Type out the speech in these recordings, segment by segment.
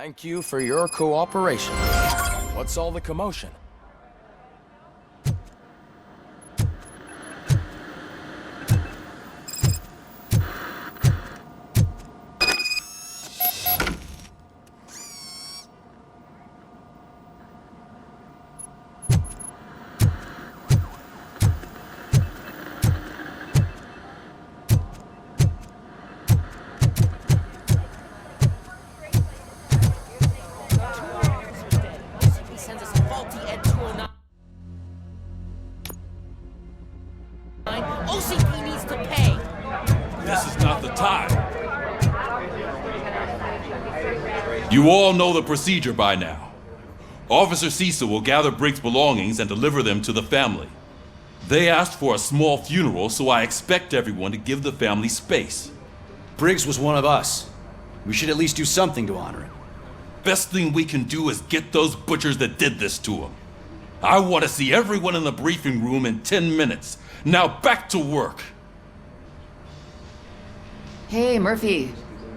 Thank you for your cooperation. What's all the commotion? OCP needs to pay. This is not the time. You all know the procedure by now. Officer Cecil will gather Briggs' belongings and deliver them to the family. They asked for a small funeral, so I expect everyone to give the family space. Briggs was one of us. We should at least do something to honor him. Best thing we can do is get those butchers that did this to him. I want to see everyone in the briefing room in 10 minutes. Now back to work. Hey, Murphy.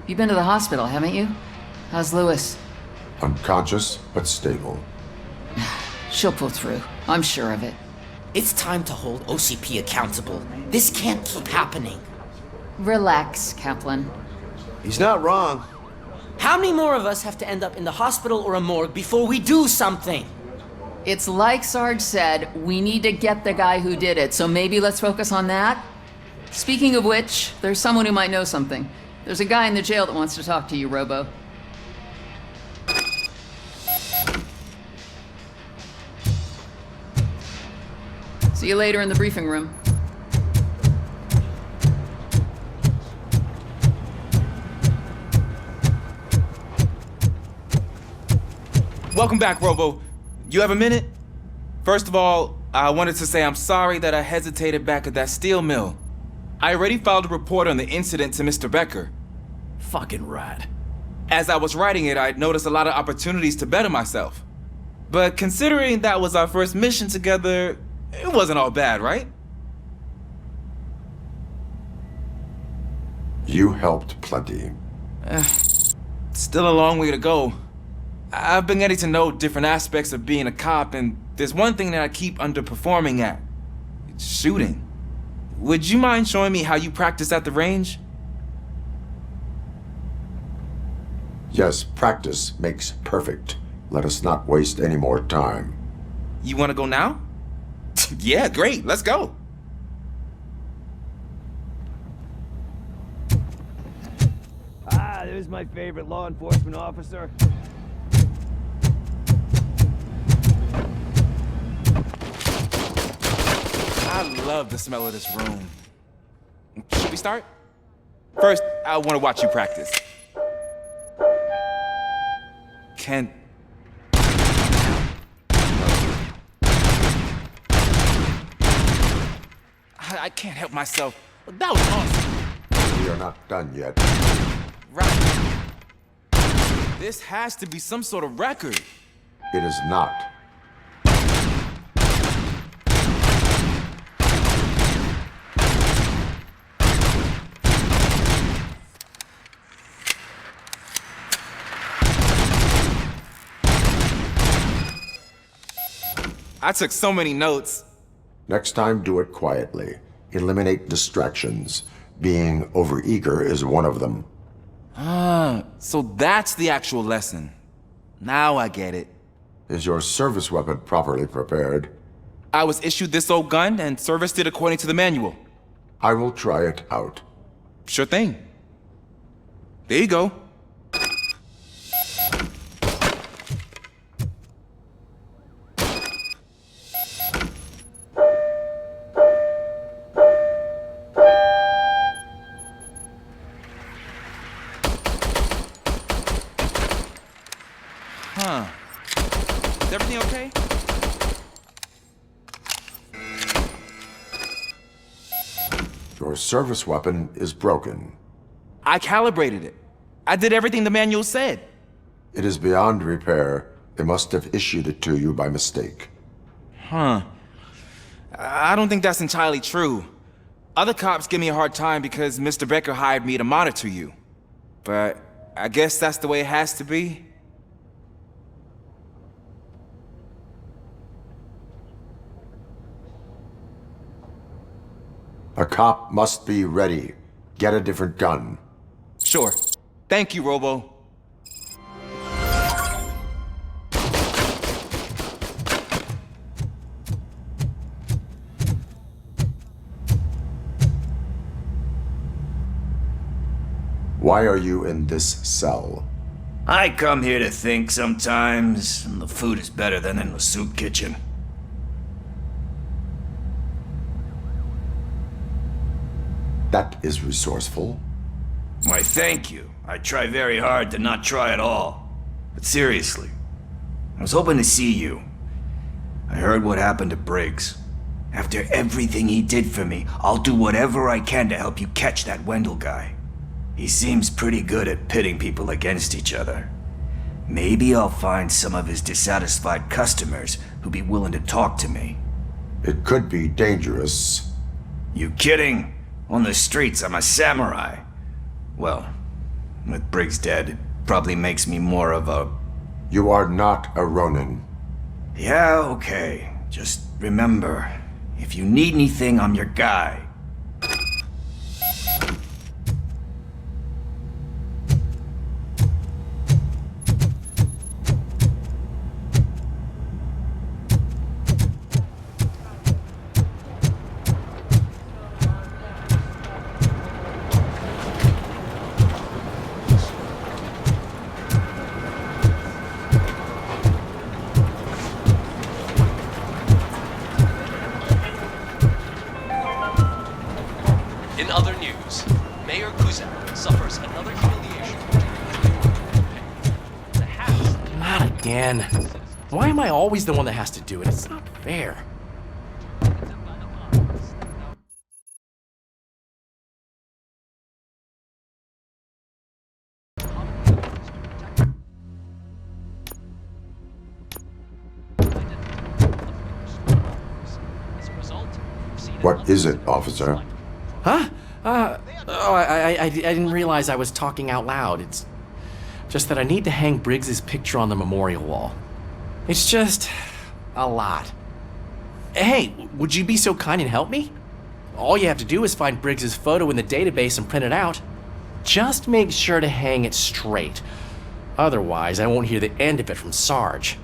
You've been to the hospital, haven't you? How's Lewis? Unconscious, but stable. She'll pull through. I'm sure of it. It's time to hold OCP accountable. This can't keep happening. Relax, Kaplan. He's not wrong. How many more of us have to end up in the hospital or a morgue before we do something? It's like Sarge said, we need to get the guy who did it, so maybe let's focus on that? Speaking of which, there's someone who might know something. There's a guy in the jail that wants to talk to you, Robo. See you later in the briefing room. Welcome back, Robo. You have a minute? First of all, I wanted to say I'm sorry that I hesitated back at that steel mill. I already filed a report on the incident to Mr. Becker. Fucking rat. As I was writing it, I'd noticed a lot of opportunities to better myself. But considering that was our first mission together, it wasn't all bad, right? You helped plenty. Still a long way to go. I've been getting to know different aspects of being a cop, and there's one thing that I keep underperforming at. It's shooting. Would you mind showing me how you practice at the range? Yes, practice makes perfect. Let us not waste any more time. You want to go now? Yeah, great, let's go. Ah, there's my favorite law enforcement officer. I love the smell of this room. Should we start? First, I want to watch you practice. I can't help myself. That was awesome. We are not done yet. Right. This has to be some sort of record. It is not. I took so many notes. Next time, do it quietly. Eliminate distractions. Being overeager is one of them. So that's the actual lesson. Now I get it. Is your service weapon properly prepared? I was issued this old gun and serviced it according to the manual. I will try it out. Sure thing. There you go. Is everything okay? Your service weapon is broken. I calibrated it. I did everything the manual said. It is beyond repair. They must have issued it to you by mistake. I don't think that's entirely true. Other cops give me a hard time because Mr. Becker hired me to monitor you. But I guess that's the way it has to be. A cop must be ready. Get a different gun. Sure. Thank you, Robo. Why are you in this cell? I come here to think sometimes, and the food is better than in the soup kitchen. That is resourceful. Why, thank you. I try very hard to not try at all. But seriously, I was hoping to see you. I heard what happened to Briggs. After everything he did for me, I'll do whatever I can to help you catch that Wendell guy. He seems pretty good at pitting people against each other. Maybe I'll find some of his dissatisfied customers who'd be willing to talk to me. It could be dangerous. You kidding? On the streets, I'm a samurai. Well, with Briggs dead, it probably makes me more of a... You are not a Ronin. Yeah, okay. Just remember, if you need anything, I'm your guy. In other news, Mayor Kuzak suffers another humiliation. The Heist. Not again. Why am I always the one that has to do it? It's not fair. What is it, officer? Huh? I didn't realize I was talking out loud. It's just that I need to hang Briggs's picture on the memorial wall. It's just a lot. Hey, would you be so kind and help me? All you have to do is find Briggs's photo in the database and print it out. Just make sure to hang it straight. Otherwise, I won't hear the end of it from Sarge.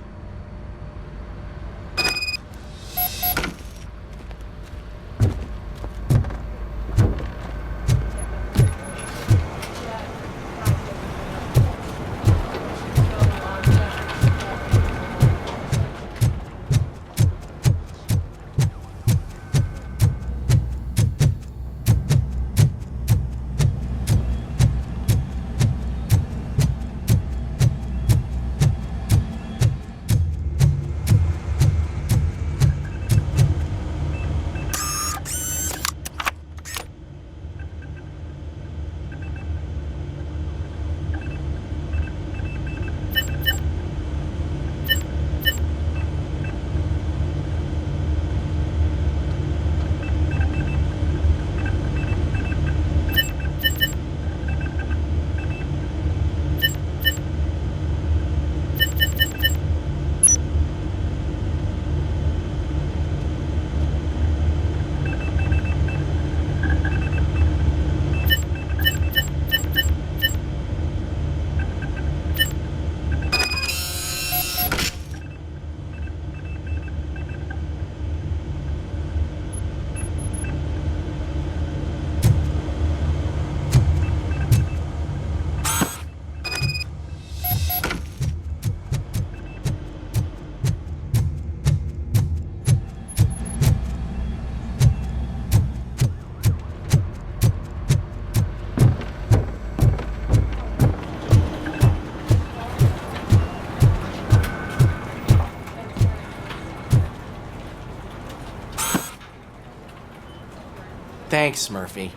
Thanks, Murphy.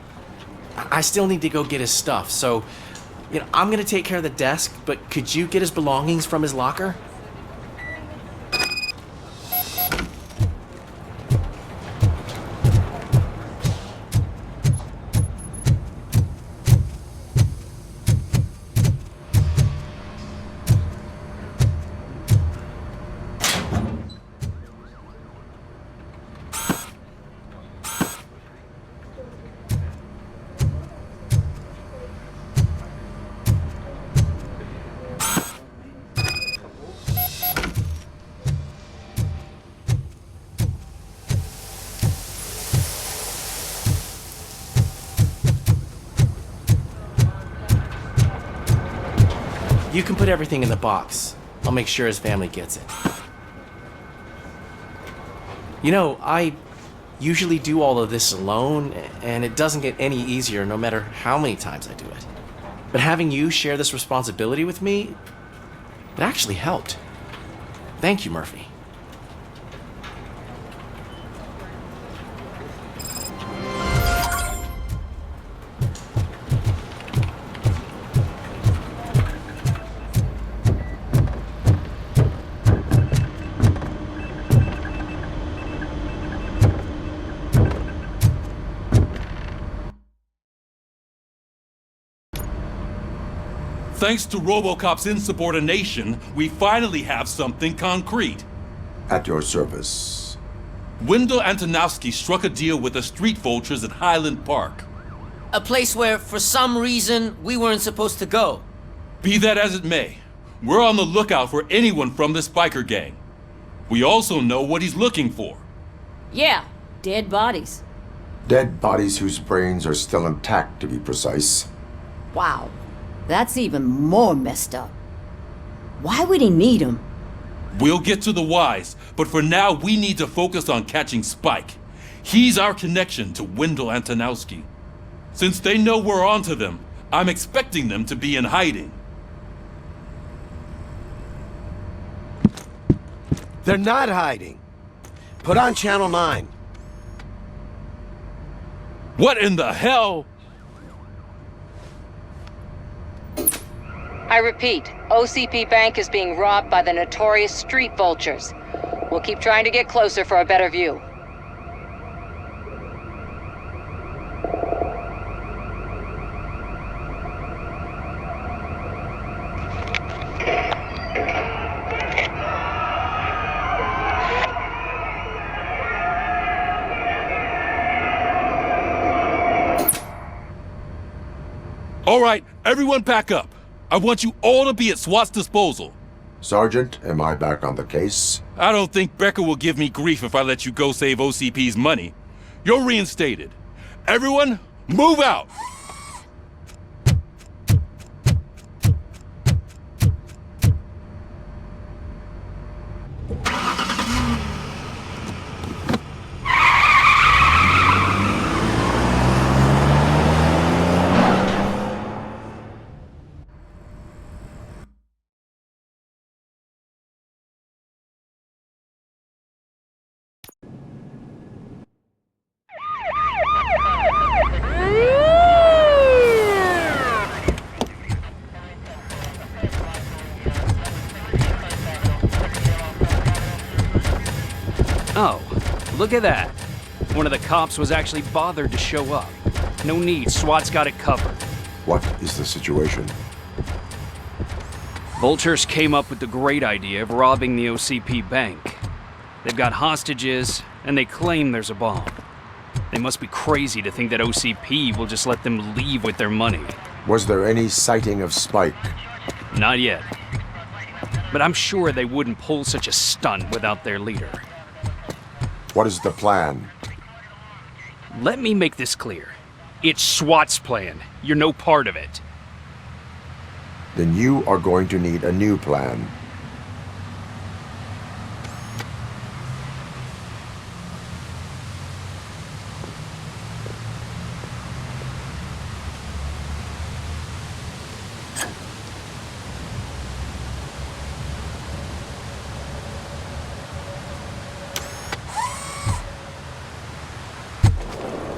I still need to go get his stuff, so, I'm gonna take care of the desk, but could you get his belongings from his locker? You can put everything in the box. I'll make sure his family gets it. You know, I usually do all of this alone, and it doesn't get any easier no matter how many times I do it. But having you share this responsibility with me, it actually helped. Thank you, Murphy. Thanks to RoboCop's insubordination, we finally have something concrete. At your service. Wendell Antonowski struck a deal with the street vultures at Highland Park. A place where, for some reason, we weren't supposed to go. Be that as it may, we're on the lookout for anyone from this biker gang. We also know what he's looking for. Yeah, dead bodies. Dead bodies whose brains are still intact, to be precise. Wow, that's even more messed up. Why would he need them? We'll get to the whys, but for now we need to focus on catching Spike. He's our connection to Wendell Antonowski. Since they know we're onto them, I'm expecting them to be in hiding. They're not hiding. Put on Channel 9. What in the hell? I repeat, OCP Bank is being robbed by the notorious street vultures. We'll keep trying to get closer for a better view. All right, everyone back up. I want you all to be at SWAT's disposal. Sergeant, am I back on the case? I don't think Becker will give me grief if I let you go save OCP's money. You're reinstated. Everyone, move out! Oh, look at that. One of the cops was actually bothered to show up. No need, SWAT's got it covered. What is the situation? Vultures came up with the great idea of robbing the OCP bank. They've got hostages, and they claim there's a bomb. They must be crazy to think that OCP will just let them leave with their money. Was there any sighting of Spike? Not yet. But I'm sure they wouldn't pull such a stunt without their leader. What is the plan? Let me make this clear. It's SWAT's plan. You're no part of it. Then you are going to need a new plan.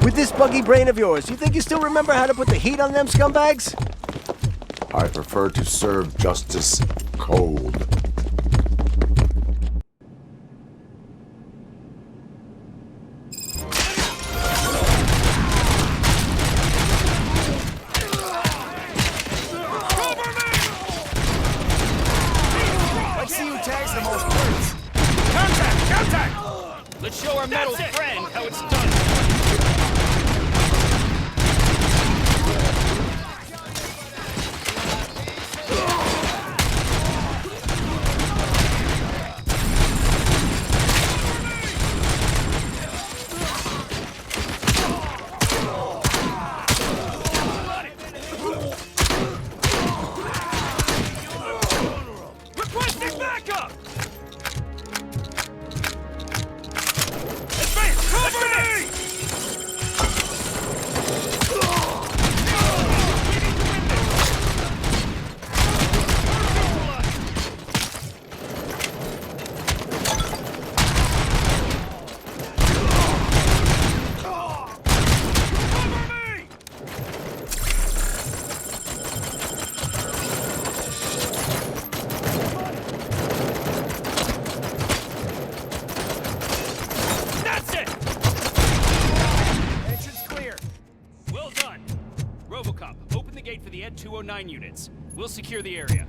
With this buggy brain of yours, you think you still remember how to put the heat on them scumbags? I prefer to serve justice cold. Let's see who tags the most birds. Contact! Contact! Let's show our metal friend how it's done. backup! Advance! Cover me! RoboCop, open the gate for the Ed 209 units. We'll secure the area.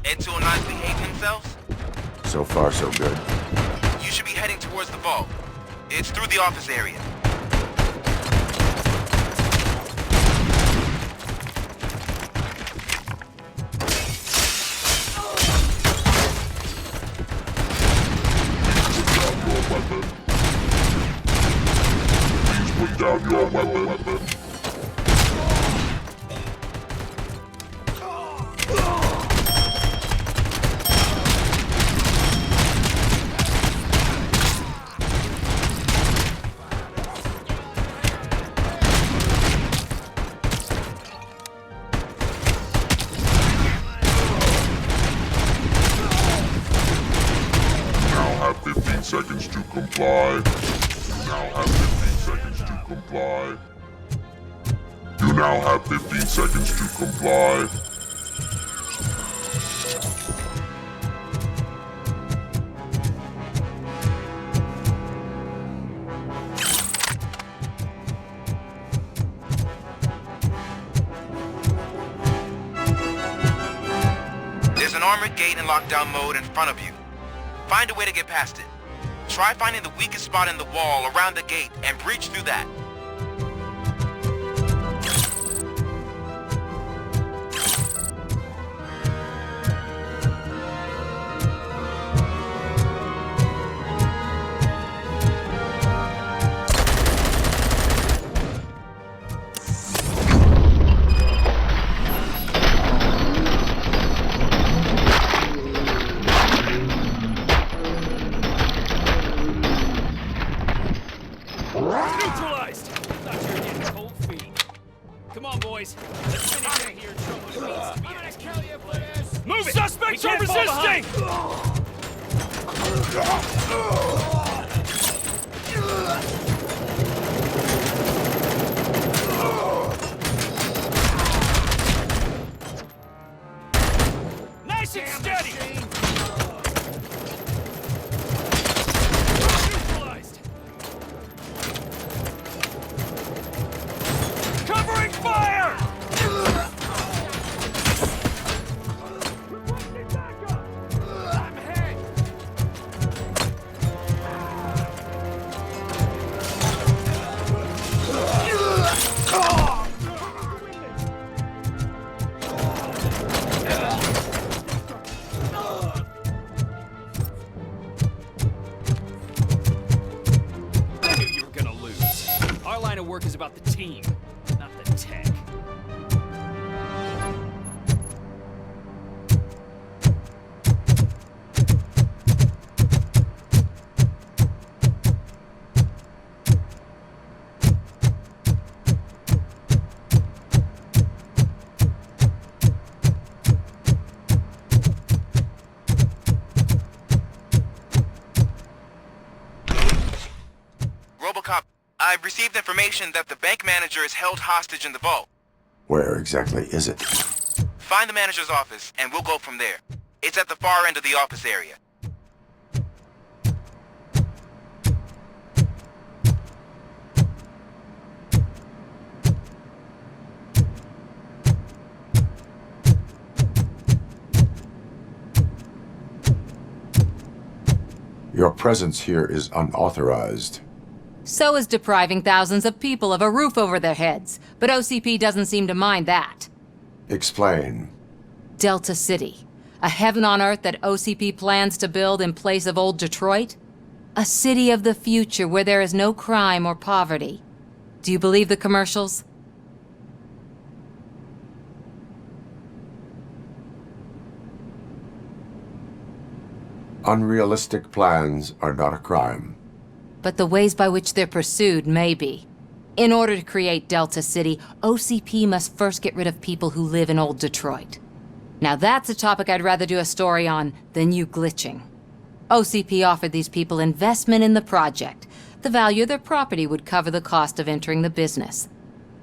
Ed 209's behaving themselves? So far, so good. You should be heading towards the vault. It's through the office area. Put down your weapon. Seconds to comply. You now have 15 seconds to comply. You now have 15 seconds to comply. There's an armored gate in lockdown mode in front of you. Find a way to get past it. Try finding the weakest spot in the wall around the gate and breach through that. Neutralized! Thought you were getting cold feet. Come on, boys. Let's finish it here and show what it means to be a kill you for this. Move it! Suspects are resisting! Nice and steady! Covering fire! I'm hit! I knew you were gonna lose. Our line of work is about the team, not the tech. RoboCop, I've received information that the bank manager is held hostage in the vault. Where exactly is it? Find the manager's office, and we'll go from there. It's at the far end of the office area. Your presence here is unauthorized. So is depriving thousands of people of a roof over their heads, but OCP doesn't seem to mind that. Explain. Delta City, a heaven on earth that OCP plans to build in place of old Detroit? A city of the future where there is no crime or poverty. Do you believe the commercials? Unrealistic plans are not a crime. But the ways by which they're pursued may be. In order to create Delta City, OCP must first get rid of people who live in old Detroit. Now that's a topic I'd rather do a story on than you glitching. OCP offered these people investment in the project. The value of their property would cover the cost of entering the business.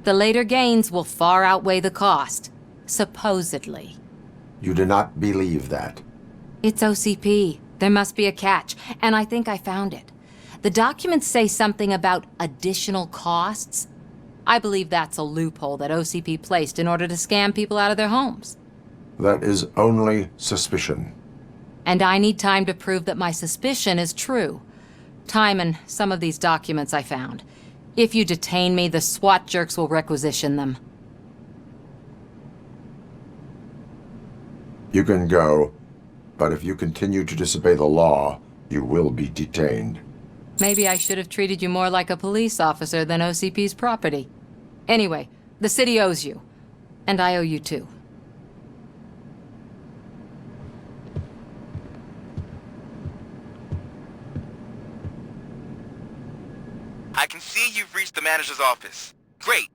The later gains will far outweigh the cost, supposedly. You do not believe that. It's OCP. There must be a catch, and I think I found it. The documents say something about additional costs. I believe that's a loophole that OCP placed in order to scam people out of their homes. That is only suspicion. And I need time to prove that my suspicion is true. Time and some of these documents I found. If you detain me, the SWAT jerks will requisition them. You can go, but if you continue to disobey the law, you will be detained. Maybe I should have treated you more like a police officer than OCP's property. Anyway, the city owes you. And I owe you too. I can see you've reached the manager's office. Great.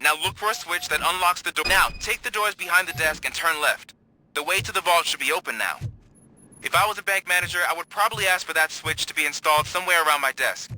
Now look for a switch that unlocks the door. Now, take the doors behind the desk and turn left. The way to the vault should be open now. If I was a bank manager, I would probably ask for that switch to be installed somewhere around my desk.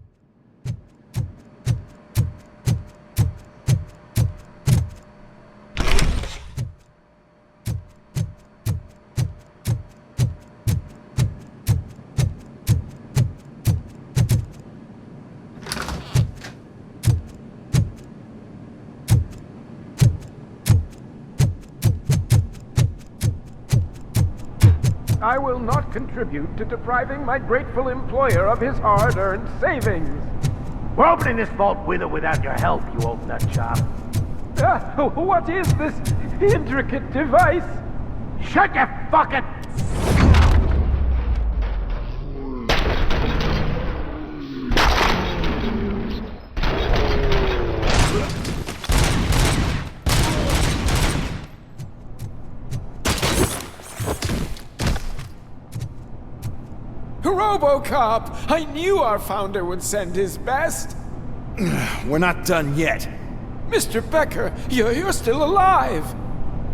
I will not contribute to depriving my grateful employer of his hard-earned savings. We're opening this vault with or without your help, you old nut job. What is this intricate device? Shut your fucking... RoboCop! I knew our founder would send his best! We're not done yet. Mr. Becker, you're still alive!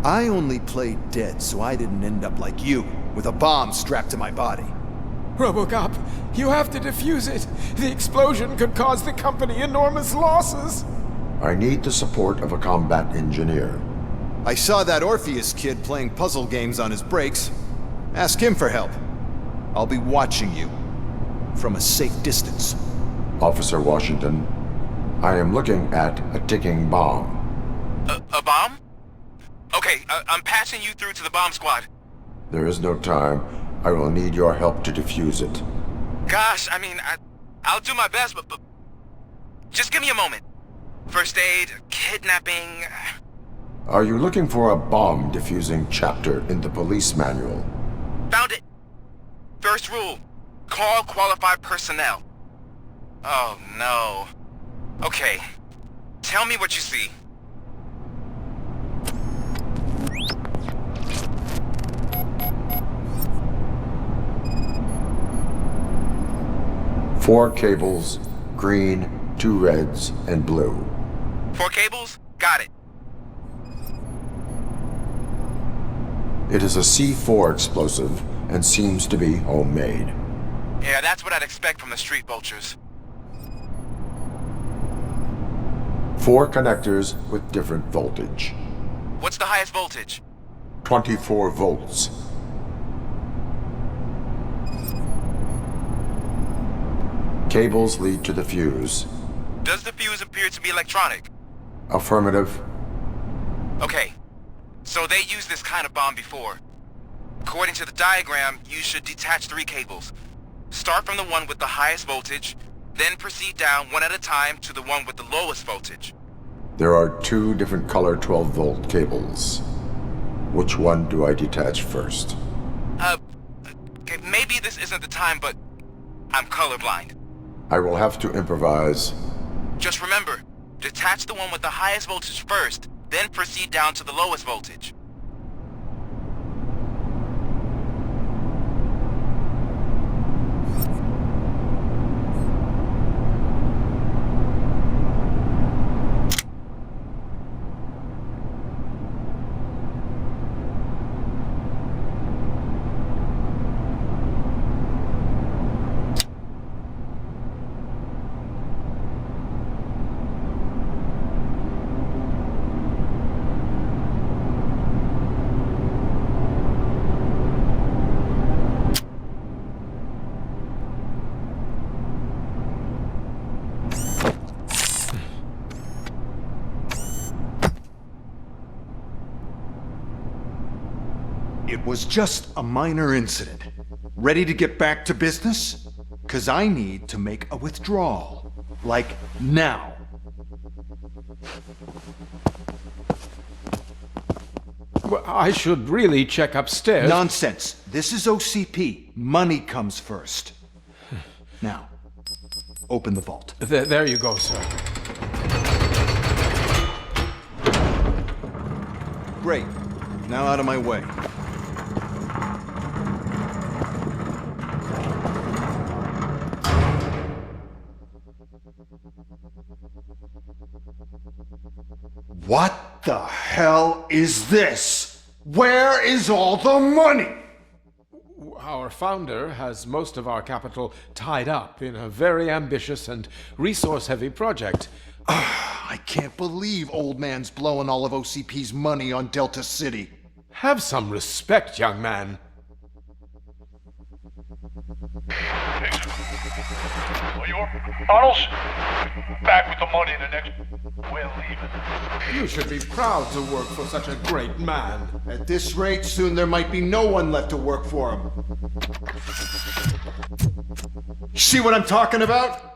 I only played dead so I didn't end up like you, with a bomb strapped to my body. RoboCop, you have to defuse it. The explosion could cause the company enormous losses. I need the support of a combat engineer. I saw that Orpheus kid playing puzzle games on his breaks. Ask him for help. I'll be watching you from a safe distance. Officer Washington, I am looking at a ticking bomb. A bomb? Okay, I'm passing you through to the bomb squad. There is no time. I will need your help to defuse it. Gosh, I mean, I'll do my best, but just give me a moment. First aid, kidnapping... Are you looking for a bomb defusing chapter in the police manual? Found it. First rule, call qualified personnel. Oh no. Okay, tell me what you see. Four cables, green, 2 reds, and blue. 4 cables? Got it. It is a C4 explosive and seems to be homemade. Yeah, that's what I'd expect from the street vultures. 4 connectors with different voltage. What's the highest voltage? 24 volts. Cables lead to the fuse. Does the fuse appear to be electronic? Affirmative. Okay, so they used this kind of bomb before. According to the diagram, you should detach 3 cables. Start from the one with the highest voltage, then proceed down one at a time to the one with the lowest voltage. There are 2 different color 12-volt cables. Which one do I detach first? Okay, maybe this isn't the time, but I'm colorblind. I will have to improvise. Just remember, detach the one with the highest voltage first, then proceed down to the lowest voltage. It was just a minor incident. Ready to get back to business? 'Cause I need to make a withdrawal. Like, now. Well, I should really check upstairs. Nonsense. This is OCP. Money comes first. Now, open the vault. There you go, sir. Great. Now out of my way. What the hell is this? Where is all the money? Our founder has most of our capital tied up in a very ambitious and resource-heavy project. I can't believe old man's blowing all of OCP's money on Delta City. Have some respect, young man. Arnold, back with the money in the next... We're leaving. You should be proud to work for such a great man. At this rate, soon there might be no one left to work for him. See what I'm talking about?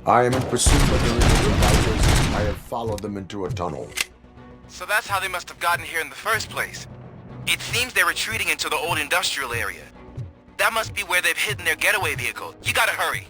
I am in pursuit of the illegal fighters. I have followed them into a tunnel. So that's how they must have gotten here in the first place. It seems they're retreating into the old industrial area. That must be where they've hidden their getaway vehicle. You gotta hurry.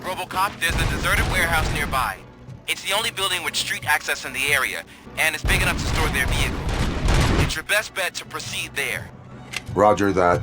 RoboCop, there's a deserted warehouse nearby. It's the only building with street access in the area, and it's big enough to store their vehicle. It's your best bet to proceed there. Roger that.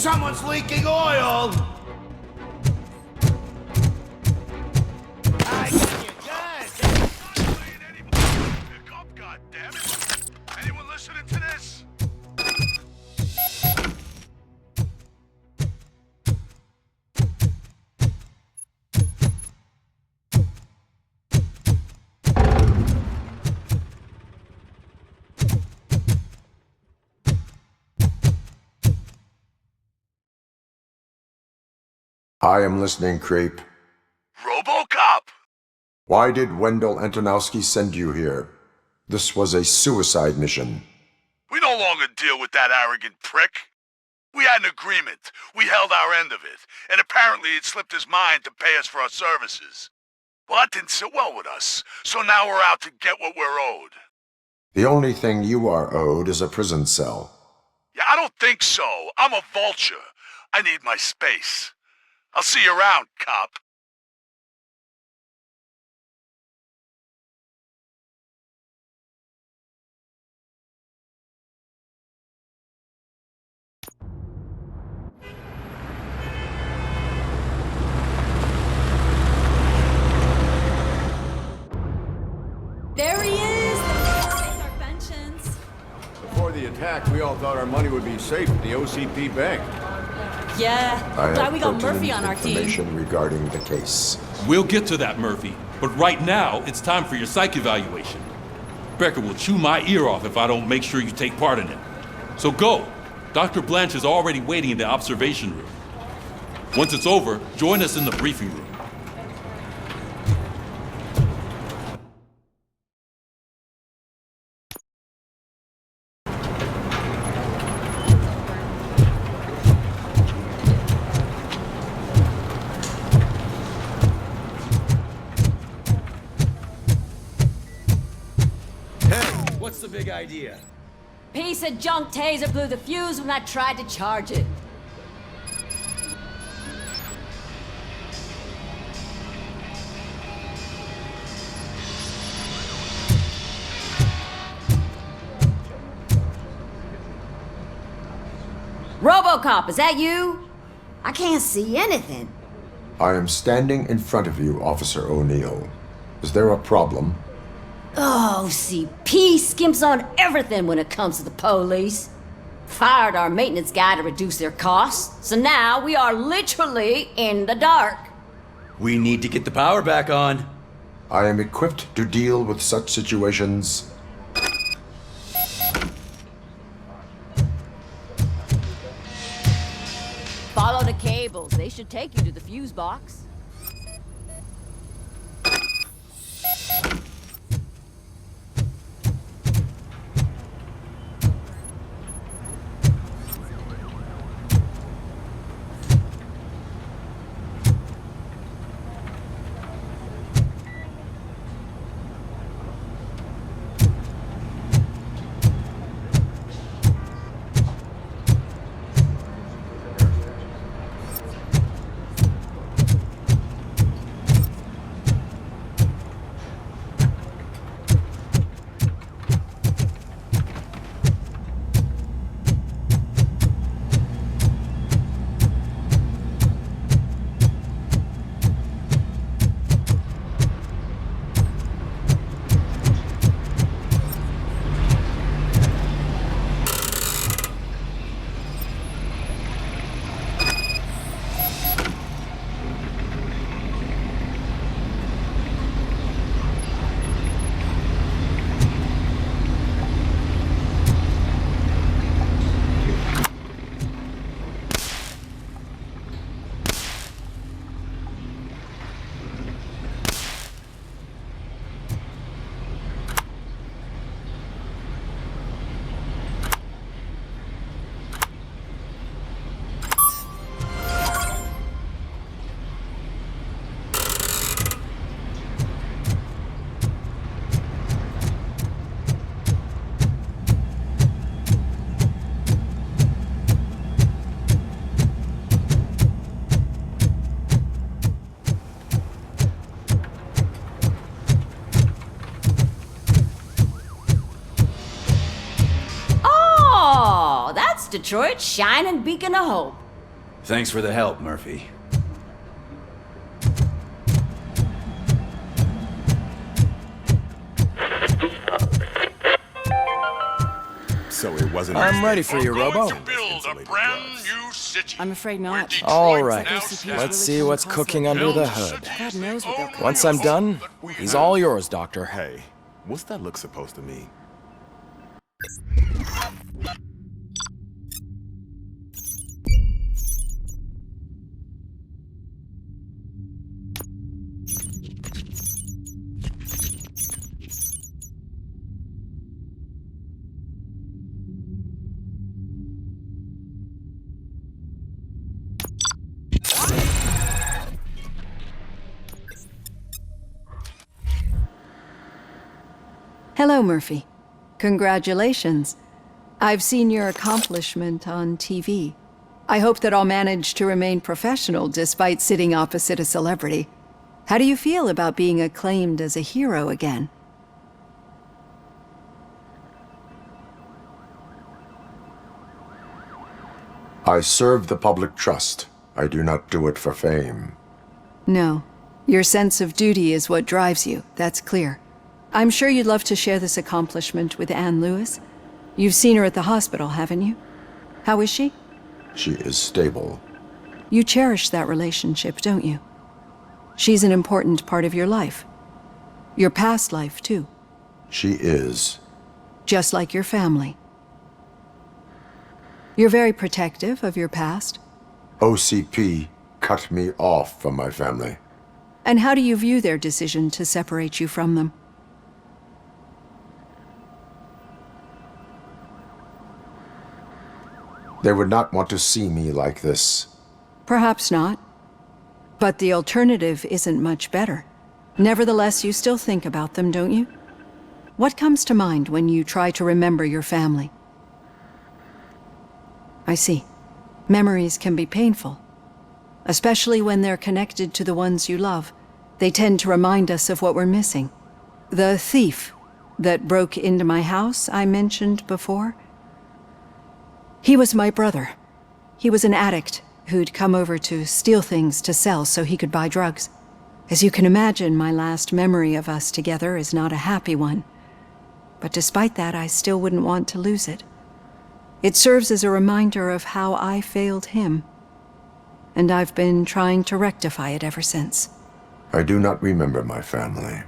Someone's leaking oil! I got you good! Pick up, goddammit! Anyone listening to this? I am listening, Creep. RoboCop! Why did Wendell Antonowski send you here? This was a suicide mission. We no longer deal with that arrogant prick. We had an agreement. We held our end of it. And apparently it slipped his mind to pay us for our services. Well, that didn't sit well with us. So now we're out to get what we're owed. The only thing you are owed is a prison cell. Yeah, I don't think so. I'm a vulture. I need my space. I'll see you around, cop. There he is! Our pensions. Before the attack, we all thought our money would be safe at the OCP bank. Yeah, I glad have we got Murphy pertinent on our team. information regarding the case. We'll get to that, Murphy. But right now, it's time for your psych evaluation. Becker will chew my ear off if I don't make sure you take part in it. So go. Dr. Blanche is already waiting in the observation room. Once it's over, join us in the briefing room. What's the big idea? Piece of junk taser blew the fuse when I tried to charge it. RoboCop, is that you? I can't see anything. I am standing in front of you, Officer O'Neill. Is there a problem? Oh, CP skimps on everything when it comes to the police. Fired our maintenance guy to reduce their costs, so now we are literally in the dark. We need to get the power back on. I am equipped to deal with such situations. Follow the cables. They should take you to the fuse box. Detroit's shining beacon of hope. Thanks for the help, Murphy. So it wasn't. I'm ready for you, Robo. I'm afraid not. All right. Let's see what's cooking under the hood. God knows what they'll cook. Once I'm done, he's all yours, Doctor. Hey, what's that look supposed to mean? Hello, Murphy. Congratulations. I've seen your accomplishment on TV. I hope that I'll manage to remain professional despite sitting opposite a celebrity. How do you feel about being acclaimed as a hero again? I serve the public trust. I do not do it for fame. No. Your sense of duty is what drives you, that's clear. I'm sure you'd love to share this accomplishment with Anne Lewis. You've seen her at the hospital, haven't you? How is she? She is stable. You cherish that relationship, don't you? She's an important part of your life. Your past life, too. She is. Just like your family. You're very protective of your past. OCP cut me off from my family. And how do you view their decision to separate you from them? They would not want to see me like this. Perhaps not. But the alternative isn't much better. Nevertheless, you still think about them, don't you? What comes to mind when you try to remember your family? I see. Memories can be painful. Especially when they're connected to the ones you love. They tend to remind us of what we're missing. The thief that broke into my house I mentioned before? He was my brother. He was an addict who'd come over to steal things to sell so he could buy drugs. As you can imagine, my last memory of us together is not a happy one. But despite that, I still wouldn't want to lose it. It serves as a reminder of how I failed him. And I've been trying to rectify it ever since. I do not remember my family.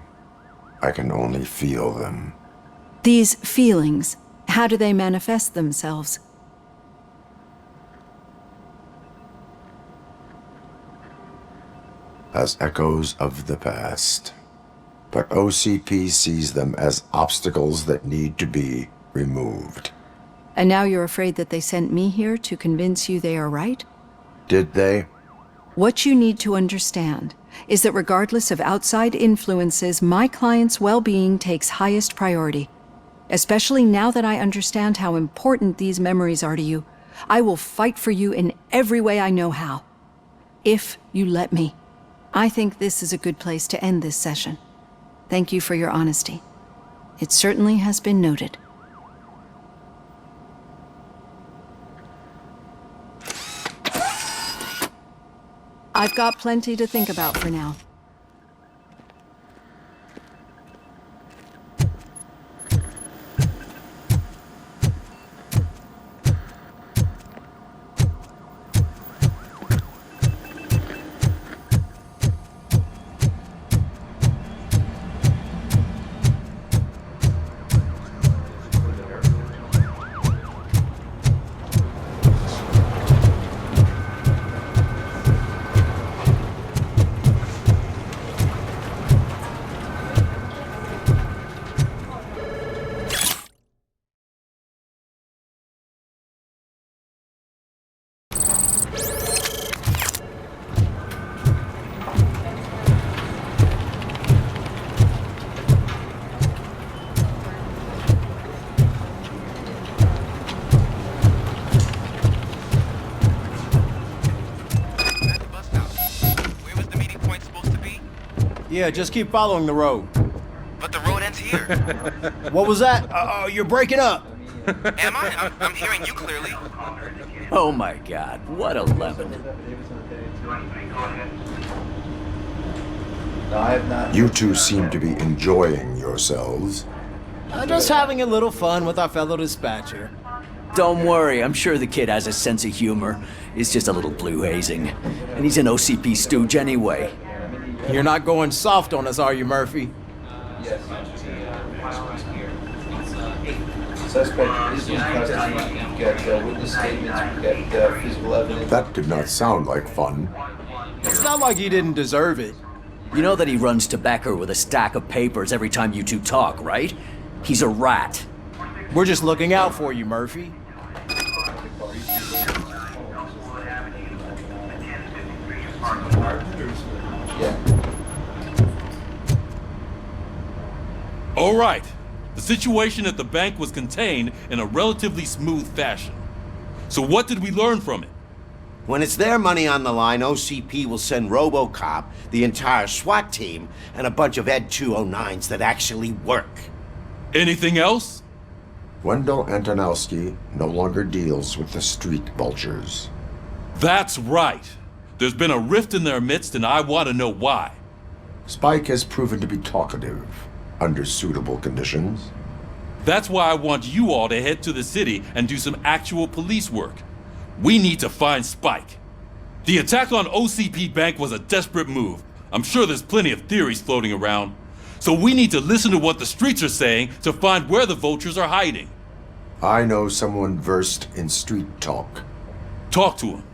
I can only feel them. These feelings, how do they manifest themselves? As echoes of the past. But OCP sees them as obstacles that need to be removed. And now you're afraid that they sent me here to convince you they are right? Did they? What you need to understand is that regardless of outside influences, my client's well-being takes highest priority. Especially now that I understand how important these memories are to you. I will fight for you in every way I know how. If you let me. I think this is a good place to end this session. Thank you for your honesty. It certainly has been noted. I've got plenty to think about for now. Yeah, just keep following the road. But the road ends here. What was that? You're breaking up. Am I? I'm hearing you clearly. Oh my god, what a lemon. You two seem to be enjoying yourselves. Just having a little fun with our fellow dispatcher. Don't worry, I'm sure the kid has a sense of humor. It's just a little blue hazing. And he's an OCP stooge anyway. You're not going soft on us, are you, Murphy? Suspect is in custody. We've got witness statements, we've got physical evidence. That did not sound like fun. It's not like he didn't deserve it. You know that he runs to Becker with a stack of papers every time you two talk, right? He's a rat. We're just looking out for you, Murphy. All right. The situation at the bank was contained in a relatively smooth fashion. So what did we learn from it? When it's their money on the line, OCP will send RoboCop, the entire SWAT team, and a bunch of Ed 209s that actually work. Anything else? Wendell Antonowski no longer deals with the street vultures. That's right. There's been a rift in their midst, and I want to know why. Spike has proven to be talkative, under suitable conditions. That's why I want you all to head to the city and do some actual police work. We need to find Spike. The attack on OCP Bank was a desperate move. I'm sure there's plenty of theories floating around. So we need to listen to what the streets are saying to find where the vultures are hiding. I know someone versed in street talk. Talk to him.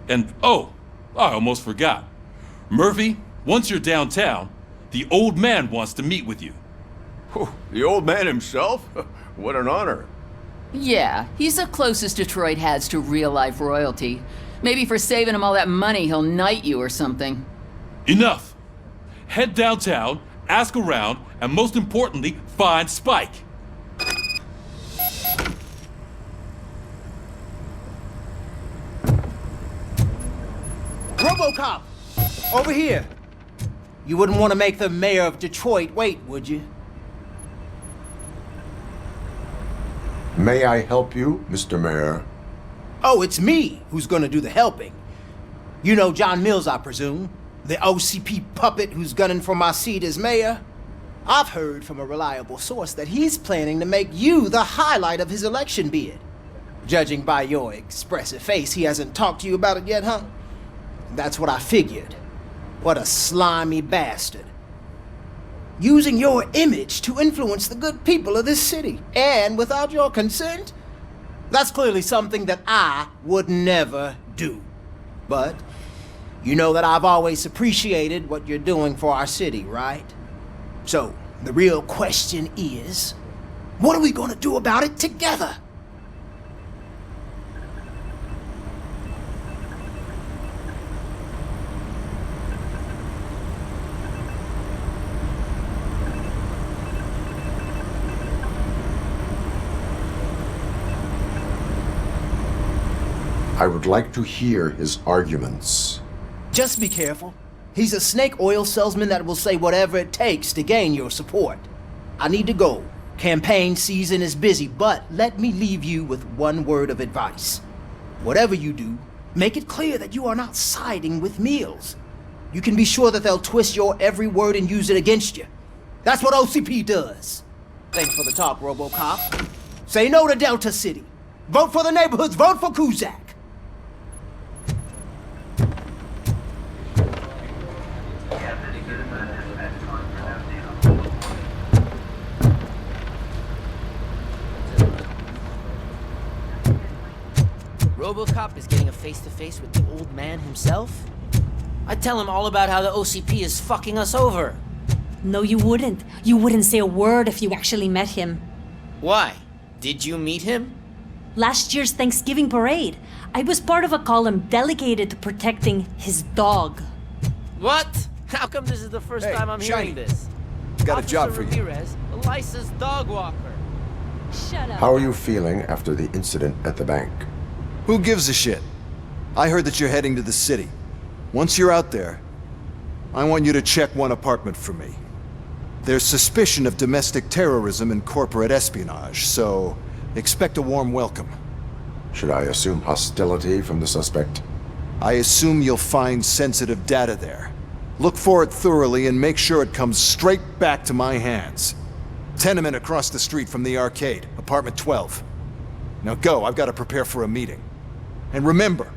And oh, I almost forgot. Murphy, once you're downtown, the old man wants to meet with you. The old man himself? What an honor. Yeah, he's the closest Detroit has to real-life royalty. Maybe for saving him all that money, he'll knight you or something. Enough. Head downtown, ask around, and most importantly, find Spike. RoboCop! Over here! You wouldn't want to make the mayor of Detroit wait, would you? May I help you, Mr. Mayor? Oh, it's me who's gonna do the helping. You know John Mills, I presume? The OCP puppet who's gunning for my seat as mayor? I've heard from a reliable source that he's planning to make you the highlight of his election bid. Judging by your expressive face, he hasn't talked to you about it yet, huh? That's what I figured. What a slimy bastard. Using your image to influence the good people of this city, and without your consent? That's clearly something that I would never do. But you know that I've always appreciated what you're doing for our city, right? So, the real question is, what are we gonna do about it together? I would like to hear his arguments. Just be careful. He's a snake oil salesman that will say whatever it takes to gain your support. I need to go. Campaign season is busy, but let me leave you with one word of advice. Whatever you do, make it clear that you are not siding with Mills. You can be sure that they'll twist your every word and use it against you. That's what OCP does. Thanks for the talk, RoboCop. Say no to Delta City. Vote for the neighborhoods. Vote for Cusack. RoboCop is getting a face-to-face with the old man himself? I'd tell him all about how the OCP is fucking us over. No, you wouldn't. You wouldn't say a word if you actually met him. Why? Did you meet him? Last year's Thanksgiving parade, I was part of a column delegated to protecting his dog. What? How come this is the first time I'm Shiny. hearing this? Got a job for you. Ramirez, a licensed dog walker. Shut up. How are you feeling after the incident at the bank? Who gives a shit? I heard that you're heading to the city. Once you're out there, I want you to check one apartment for me. There's suspicion of domestic terrorism and corporate espionage, so Expect a warm welcome. Should I assume hostility from the suspect? I assume you'll find sensitive data there. Look for it thoroughly and make sure it comes straight back to my hands. Tenement across the street from the arcade, apartment 12. Now go, I've got to prepare for a meeting. And remember,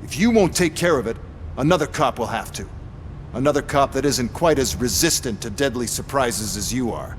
if you won't take care of it, another cop will have to. Another cop that isn't quite as resistant to deadly surprises as you are.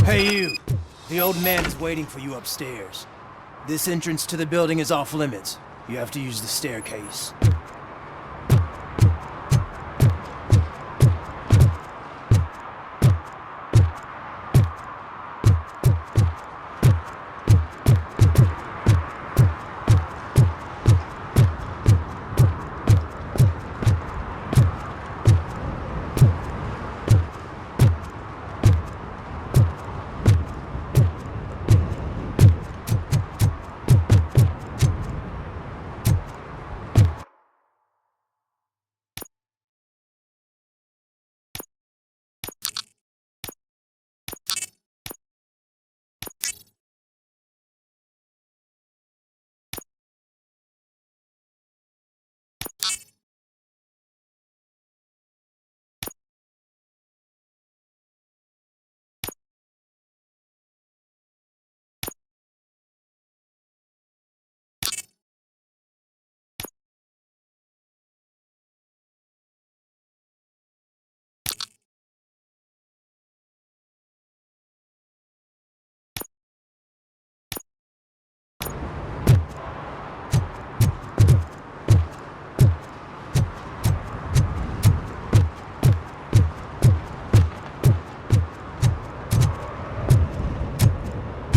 Hey you! The old man is waiting for you upstairs. This entrance to the building is off limits. You have to use the staircase.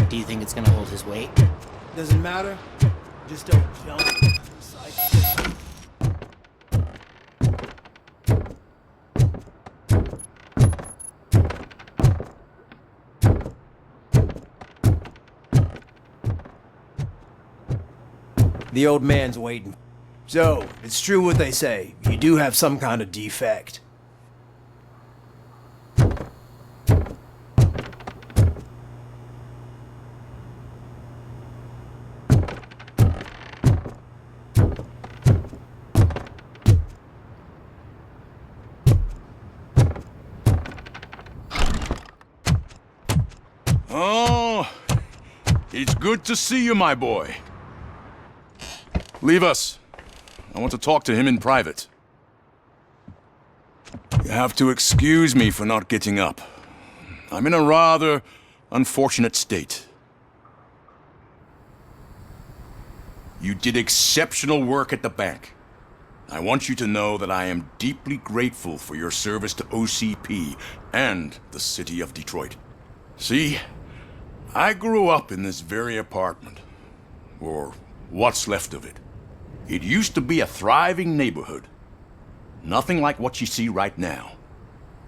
Do you think it's gonna hold his weight? Doesn't matter. Just don't jump. The old man's waiting. So, it's true what they say. You do have some kind of defect. Oh, it's good to see you, my boy. Leave us. I want to talk to him in private. You have to excuse me for not getting up. I'm in a rather unfortunate state. You did exceptional work at the bank. I want you to know that I am deeply grateful for your service to OCP and the city of Detroit. See, I grew up in this very apartment, or what's left of it. It used to be a thriving neighborhood. Nothing like what you see right now.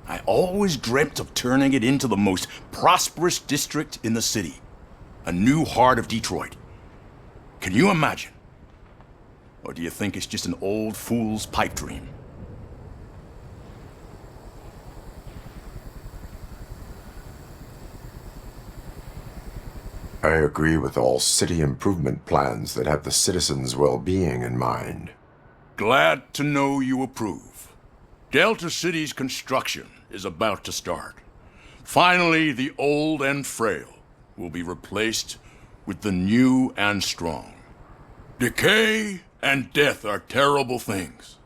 I always dreamt of turning it into the most prosperous district in the city. A new heart of Detroit. Can you imagine? Or do you think it's just an old fool's pipe dream? I agree with all city improvement plans that have the citizens' well-being in mind. Glad to know you approve. Delta City's construction is about to start. Finally, the old and frail will be replaced with the new and strong. Decay and death are terrible things.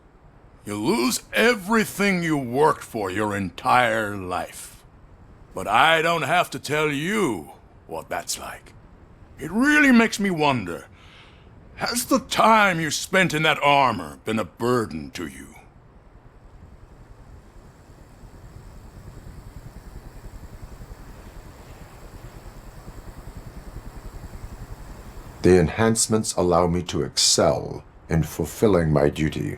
You lose everything you worked for your entire life. But I don't have to tell you what that's like. It really makes me wonder, has the time you spent in that armor been a burden to you? The enhancements allow me to excel in fulfilling my duty.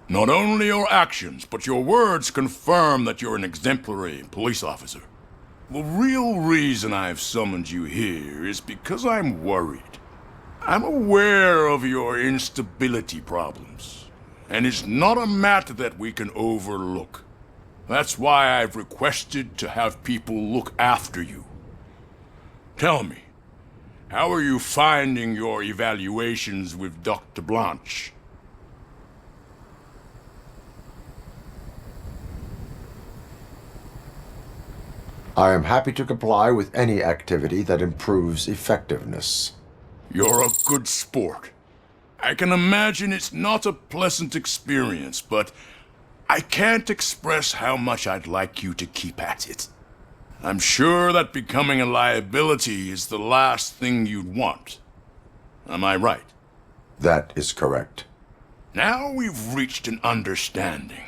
Not only your actions, but your words confirm that you're an exemplary police officer. The real reason I've summoned you here is because I'm worried. I'm aware of your instability problems, and it's not a matter that we can overlook. That's why I've requested to have people look after you. Tell me, how are you finding your evaluations with Dr. Blanche? I am happy to comply with any activity that improves effectiveness. You're a good sport. I can imagine it's not a pleasant experience, but I can't express how much I'd like you to keep at it. I'm sure that becoming a liability is the last thing you'd want. Am I right? That is correct. Now we've reached an understanding.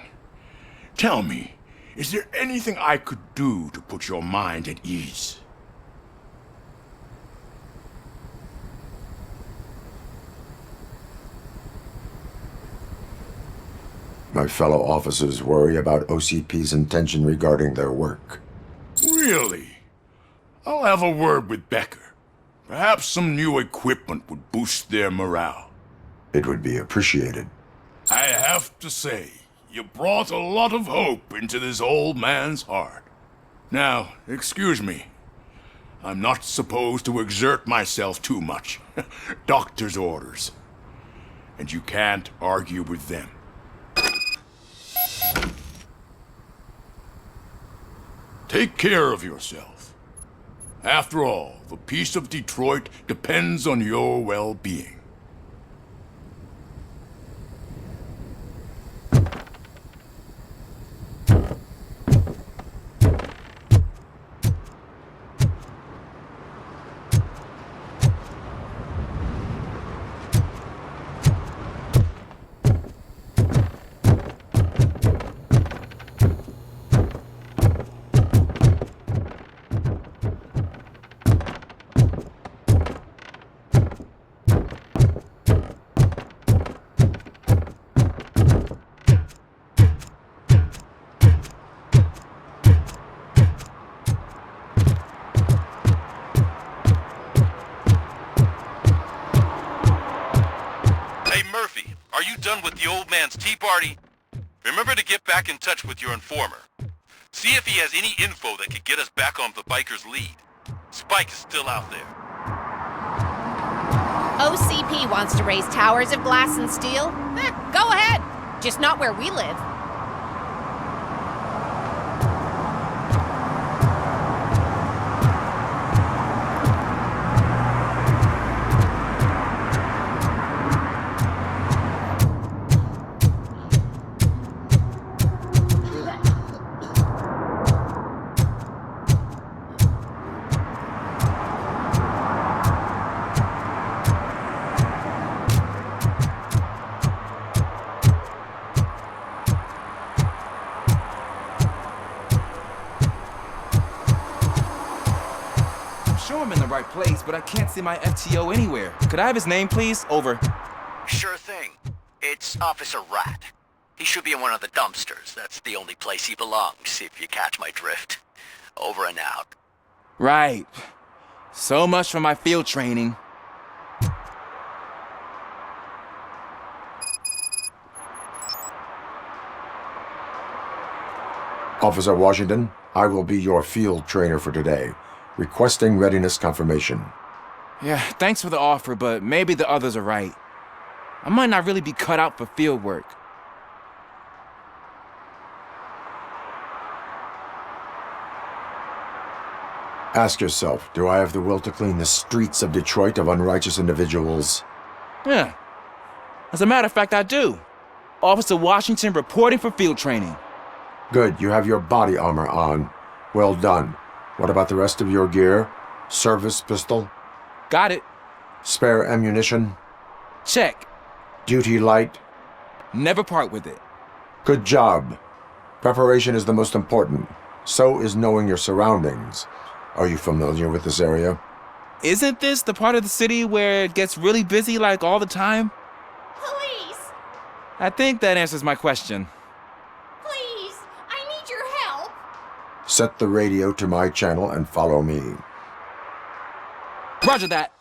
Tell me, is there anything I could do to put your mind at ease? My fellow officers worry about OCP's intention regarding their work. Really? I'll have a word with Becker. Perhaps some new equipment would boost their morale. It would be appreciated. I have to say, you brought a lot of hope into this old man's heart. Now, excuse me. I'm not supposed to exert myself too much. Doctor's orders. And you can't argue with them. Take care of yourself. After all, the peace of Detroit depends on your well-being. Tea party. Remember to get back in touch with your informer. See if he has any info that could get us back on the biker's lead. Spike is still out there. OCP wants to raise towers of glass and steel? Go ahead. Just not where we live. I'm in the right place, but I can't see my FTO anywhere. Could I have his name, please? Over. Sure thing. It's Officer Rat. He should be in one of the dumpsters. That's the only place he belongs, if you catch my drift. Over and out. Right. So much for my field training. Officer Washington, I will be your field trainer for today. Requesting readiness confirmation. Yeah, thanks for the offer, but maybe the others are right. I might not really be cut out for field work. Ask yourself, do I have the will to clean the streets of Detroit of unrighteous individuals? Yeah. As a matter of fact, I do. Officer Washington reporting for field training. Good, you have your body armor on. Well done. What about the rest of your gear? Service pistol? Got it. Spare ammunition? Check. Duty light? Never part with it. Good job. Preparation is the most important. So is knowing your surroundings. Are you familiar with this area? Isn't this the part of the city where it gets really busy like all the time? Police! I think that answers my question. Please! I need your help! Set the radio to my channel and follow me. Roger that.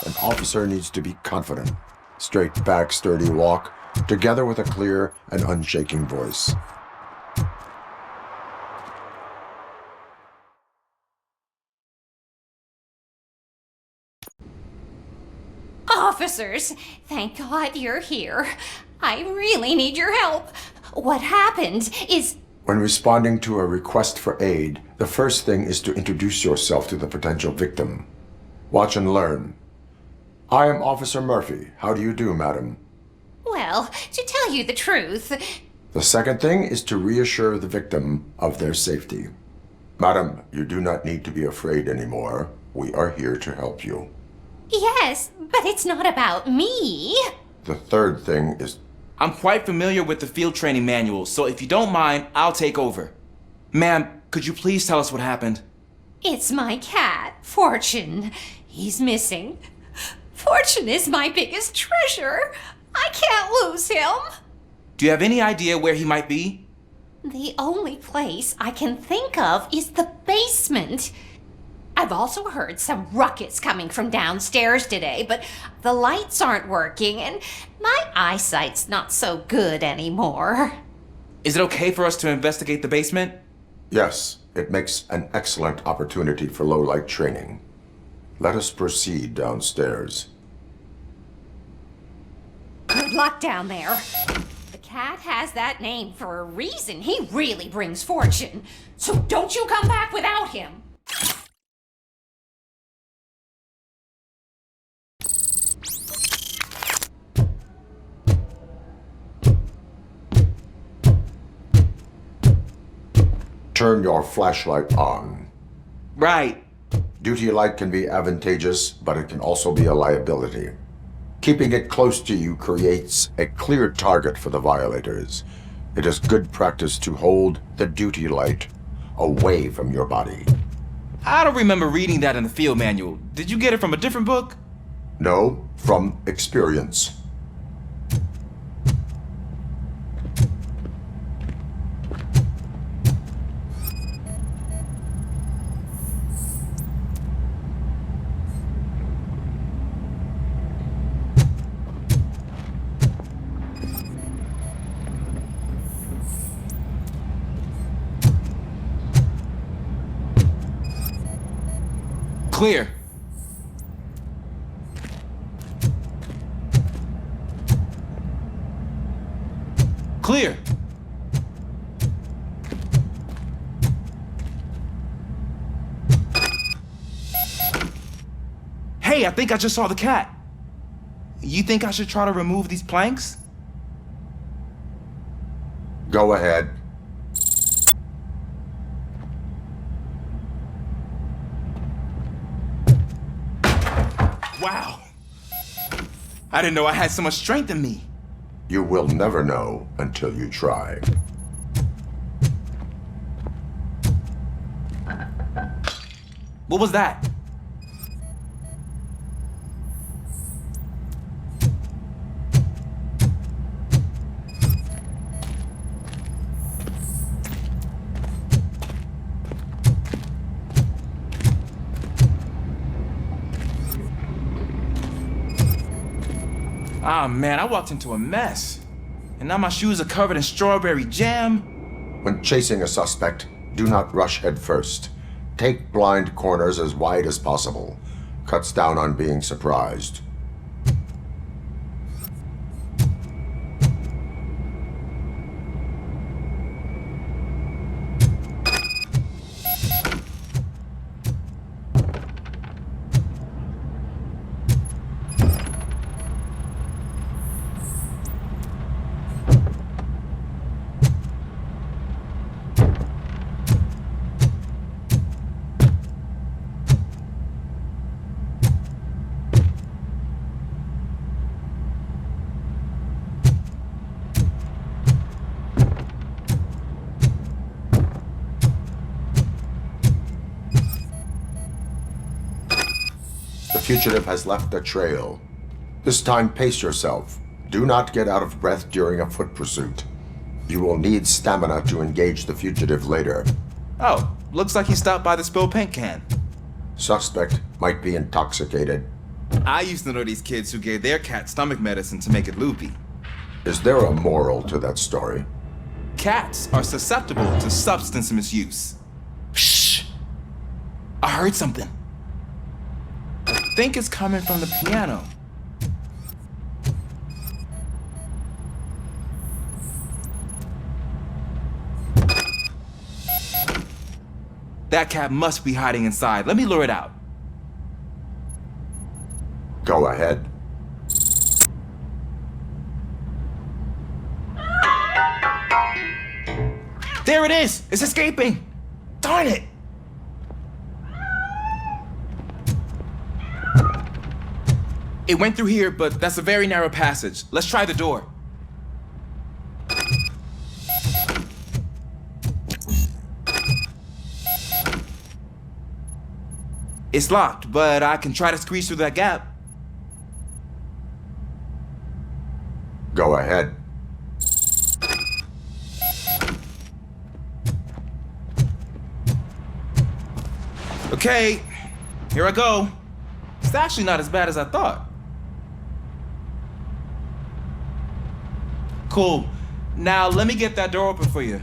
An officer needs to be confident. Straight back, sturdy walk, together with a clear and unshaking voice. Officers, thank God you're here. I really need your help. What happened is... When responding to a request for aid, the first thing is to introduce yourself to the potential victim. Watch and learn. I am Officer Murphy. How do you do, madam? Well, to tell you the truth... The second thing is to reassure the victim of their safety. Madam, you do not need to be afraid anymore. We are here to help you. Yes, but it's not about me. The third thing is... I'm quite familiar with the field training manual, so if you don't mind, I'll take over. Ma'am, could you please tell us what happened? It's my cat, Fortune. He's missing. Fortune is my biggest treasure. I can't lose him. Do you have any idea where he might be? The only place I can think of is the basement. I've also heard some ruckus coming from downstairs today, but the lights aren't working and my eyesight's not so good anymore. Is it okay for us to investigate the basement? Yes, it makes an excellent opportunity for low-light training. Let us proceed downstairs. Good luck down there. The cat has that name for a reason. He really brings fortune. So don't you come back without him. Turn your flashlight on. Right. Duty light can be advantageous, but it can also be a liability. Keeping it close to you creates a clear target for the violators. It is good practice to hold the duty light away from your body. I don't remember reading that in the field manual. Did you get it from a different book? No, from experience. Clear. Clear. Hey, I think I just saw the cat. You think I should try to remove these planks? Go ahead. Wow. I didn't know I had so much strength in me. You will never know until you try. What was that? Ah, man, I walked into a mess. And now my shoes are covered in strawberry jam. When chasing a suspect, do not rush head first. Take blind corners as wide as possible. Cuts down on being surprised. The fugitive has left a trail. This time, pace yourself. Do not get out of breath during a foot pursuit. You will need stamina to engage the fugitive later. Oh, looks like he stopped by the spilled paint can. Suspect might be intoxicated. I used to know these kids who gave their cat stomach medicine to make it loopy. Is there a moral to that story? Cats are susceptible to substance misuse. Shh! I heard something. I think it's coming from the piano. That cat must be hiding inside. Let me lure it out. Go ahead. There it is! It's escaping! Darn it! It went through here, but that's a very narrow passage. Let's try the door. It's locked, but I can try to squeeze through that gap. Go ahead. Okay, here I go. It's actually not as bad as I thought. Cool. Now let me get that door open for you.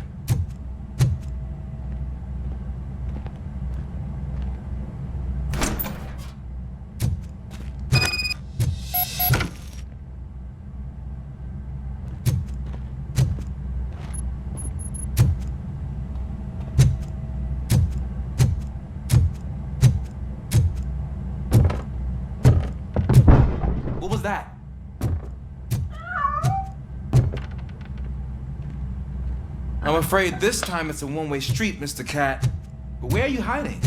What was that? I'm afraid this time it's a one-way street, Mr. Cat. But where are you hiding?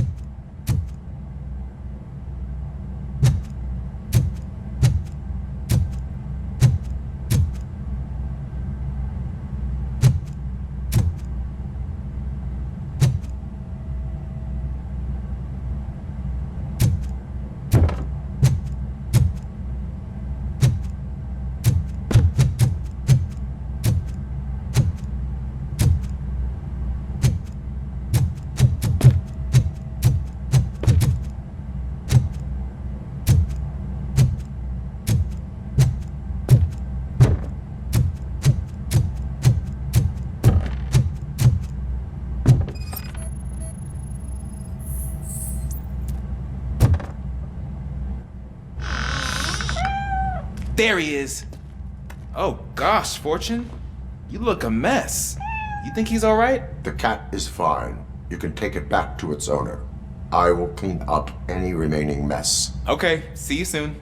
There he is. Oh gosh, Fortune. You look a mess. You think he's all right? The cat is fine. You can take it back to its owner. I will clean up any remaining mess. Okay, see you soon.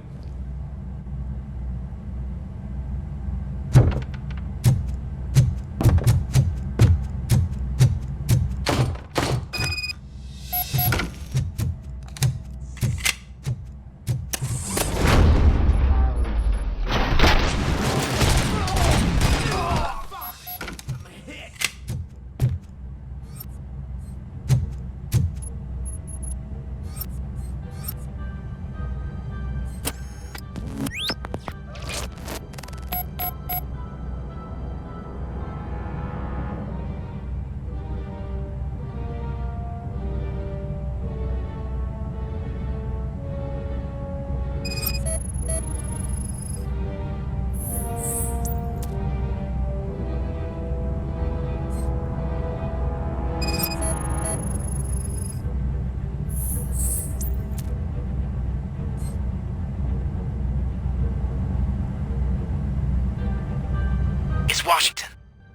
Washington.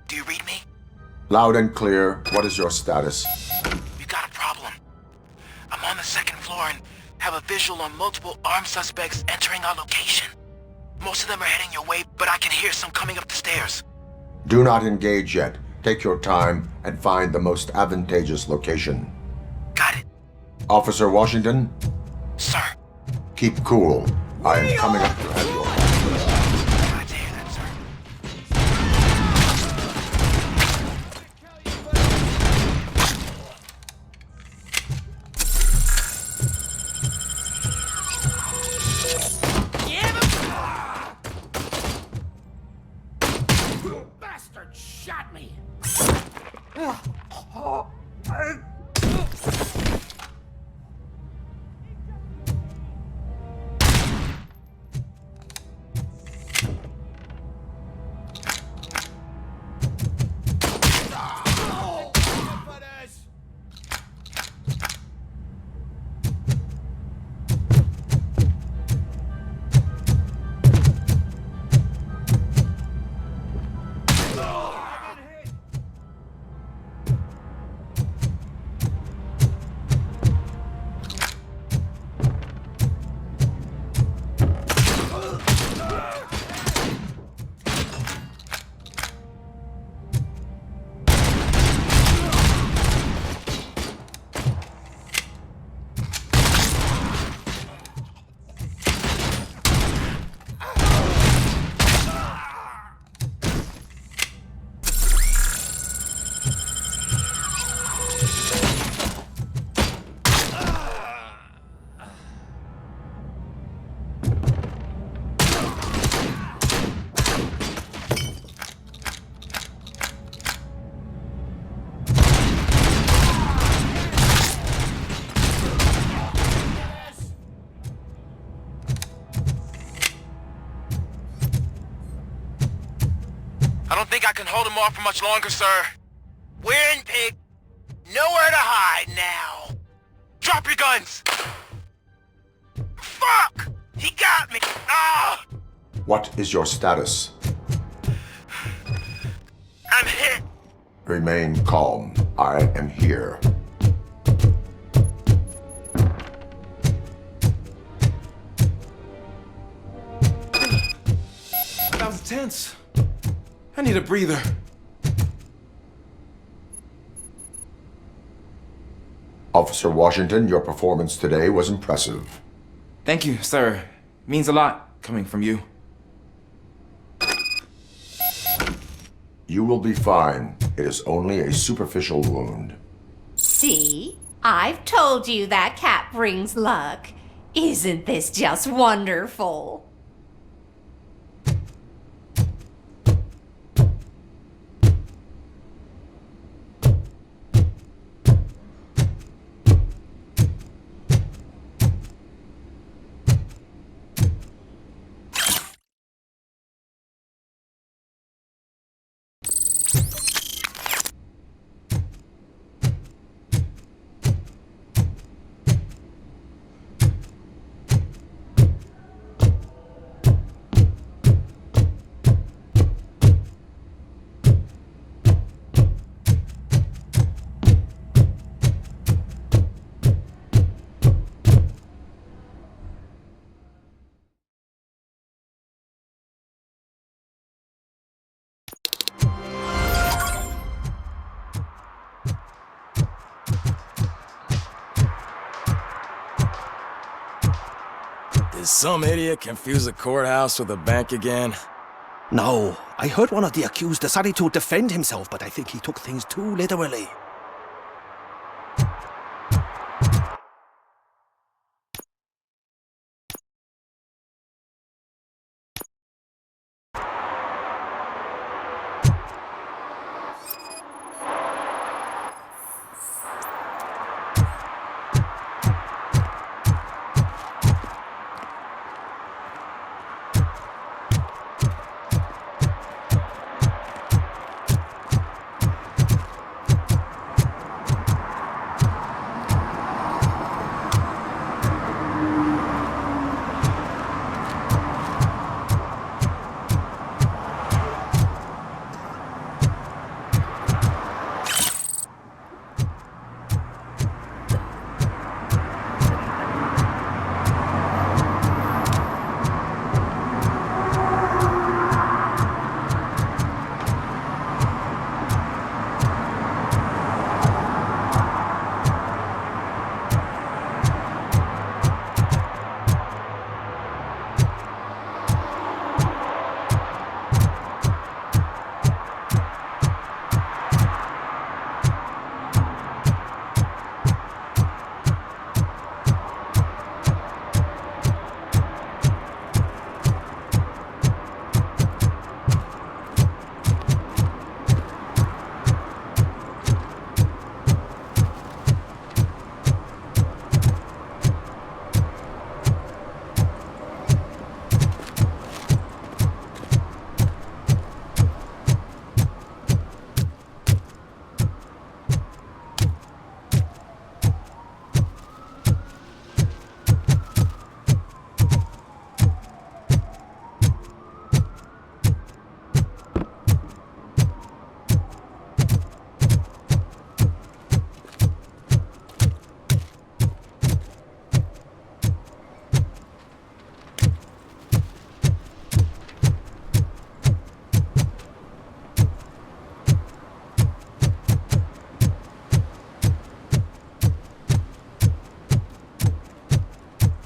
Do you read me? Loud and clear. What is your status? You got a problem. I'm on the second floor and have a visual on multiple armed suspects entering our location. Most of them are heading your way, but I can hear some coming up the stairs. Do not engage yet. Take your time and find the most advantageous location. Got it. Officer Washington? Sir. Keep cool. I am coming up to have your... Glad to hear that, sir. Bastard shot me! I don't think I can hold him off for much longer, sir. We're in, pig. Nowhere to hide now. Drop your guns! Fuck! He got me! Ah! What is your status? I'm hit! Remain calm. I am here. That was tense. I need a breather. Officer Washington, your performance today was impressive. Thank you, sir. Means a lot coming from you. You will be fine. It is only a superficial wound. See? I've told you that cat brings luck. Isn't this just wonderful? Did some idiot confuse a courthouse with a bank again? No, I heard one of the accused decided to defend himself, but I think he took things too literally.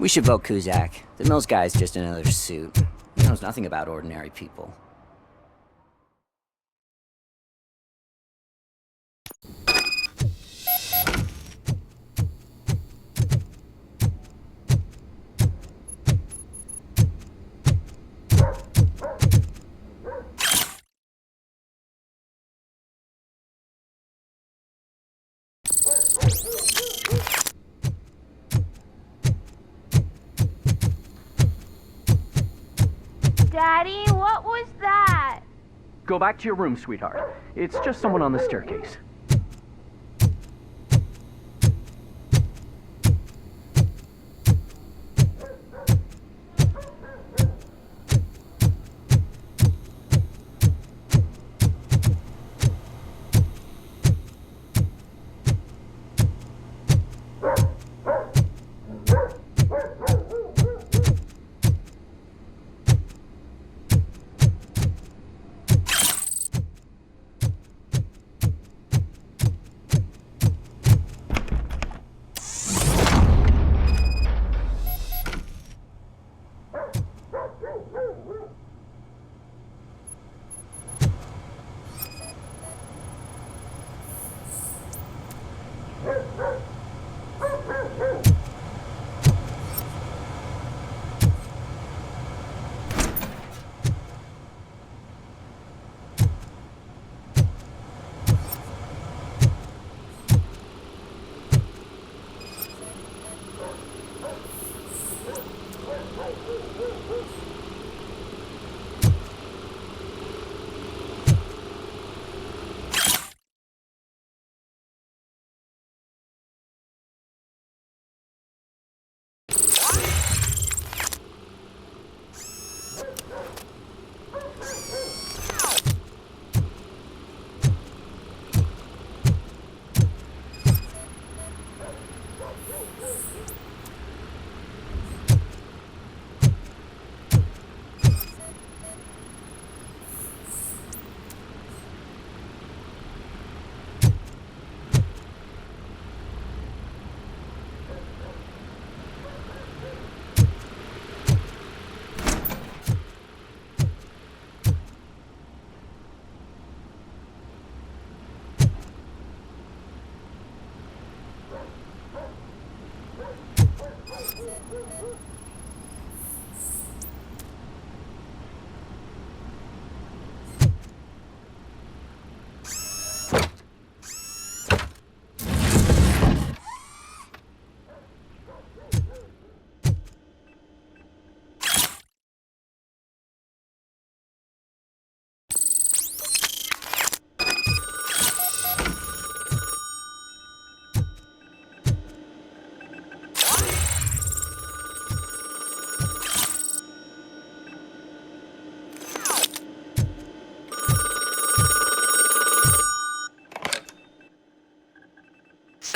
We should vote Kuzak. The Mills guy's just another suit. He knows nothing about ordinary people. Daddy, what was that? Go back to your room, sweetheart. It's just someone on the staircase.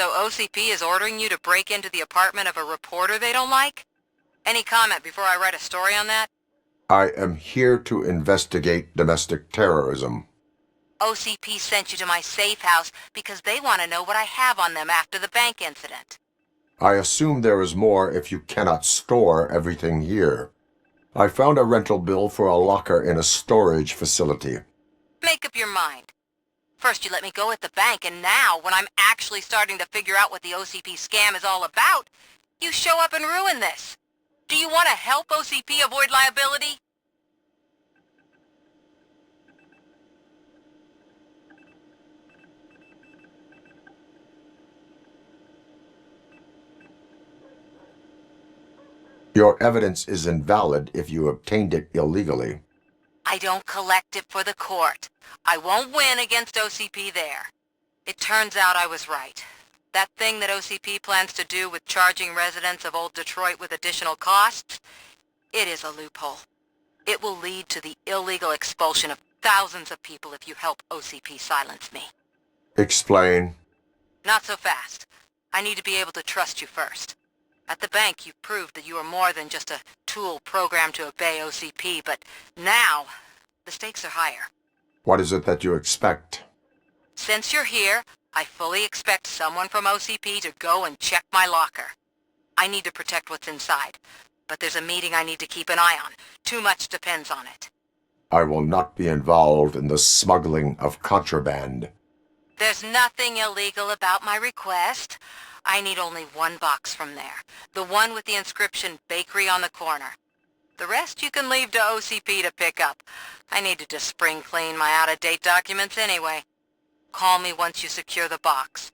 So OCP is ordering you to break into the apartment of a reporter they don't like? Any comment before I write a story on that? I am here to investigate domestic terrorism. OCP sent you to my safe house because they want to know what I have on them after the bank incident. I assume there is more if you cannot store everything here. I found a rental bill for a locker in a storage facility. Make up your mind. First you let me go at the bank, and now, when I'm actually starting to figure out what the OCP scam is all about, you show up and ruin this. Do you want to help OCP avoid liability? Your evidence is invalid if you obtained it illegally. I don't collect it for the court. I won't win against OCP there. It turns out I was right. That thing that OCP plans to do with charging residents of Old Detroit with additional costs, it is a loophole. It will lead to the illegal expulsion of thousands of people if you help OCP silence me. Explain. Not so fast. I need to be able to trust you first. At the bank, you proved that you are more than just a tool programmed to obey OCP, but now, the stakes are higher. What is it that you expect? Since you're here, I fully expect someone from OCP to go and check my locker. I need to protect what's inside. But there's a meeting I need to keep an eye on. Too much depends on it. I will not be involved in the smuggling of contraband. There's nothing illegal about my request. I need only one box from there. The one with the inscription Bakery on the corner. The rest you can leave to OCP to pick up. I need to just spring clean my out-of-date documents anyway. Call me once you secure the box.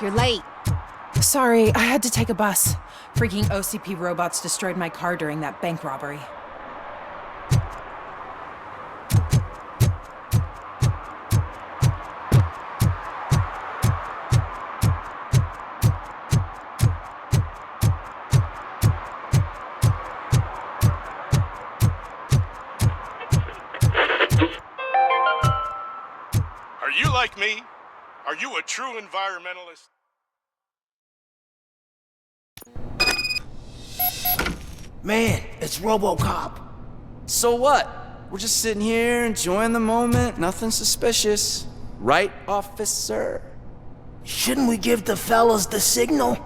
You're late. Sorry, I had to take a bus. Freaking OCP robots destroyed my car during that bank robbery. Are you like me? Are you a true environmentalist? Man, it's RoboCop. So what? We're just sitting here enjoying the moment, nothing suspicious. Right, officer? Shouldn't we give the fellas the signal?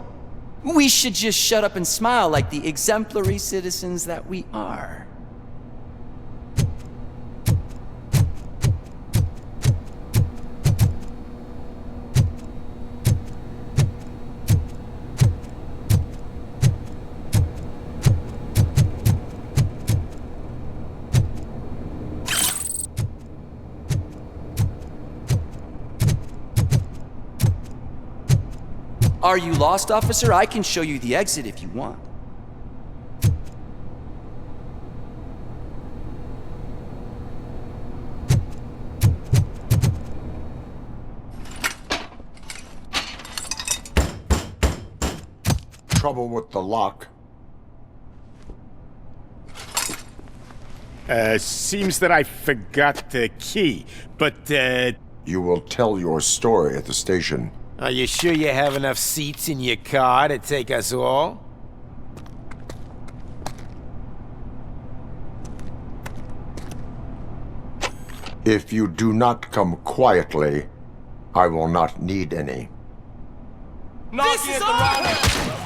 We should just shut up and smile like the exemplary citizens that we are. Are you lost, officer? I can show you the exit if you want. Trouble with the lock. Seems that I forgot the key, but, You will tell your story at the station. Are you sure you have enough seats in your car to take us all? If you do not come quietly, I will not need any. This is order!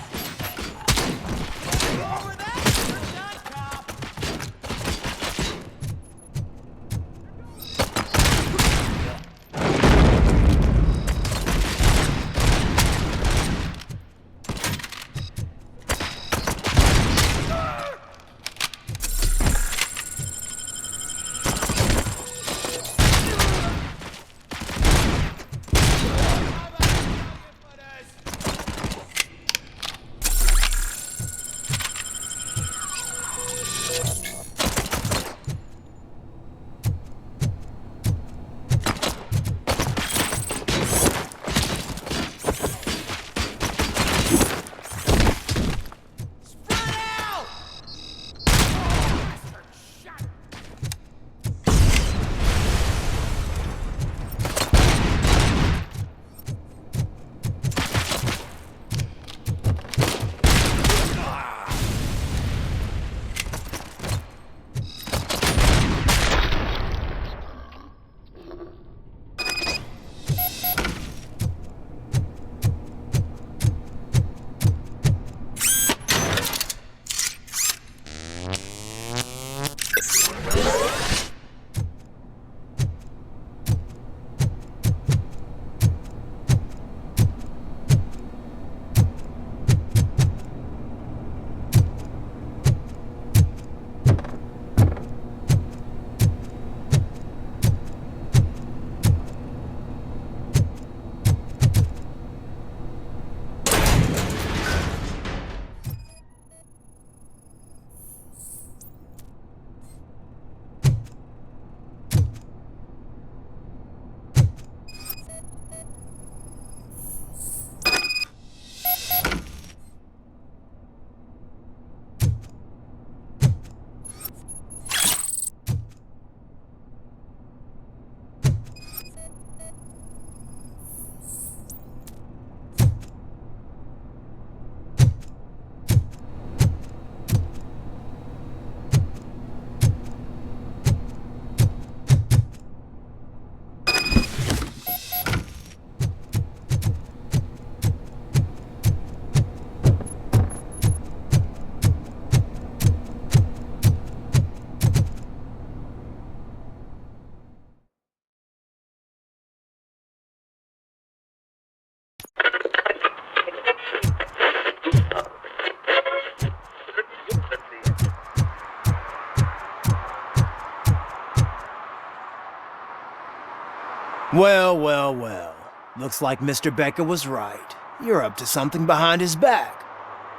Well, well, well. Looks like Mr. Becker was right. You're up to something behind his back.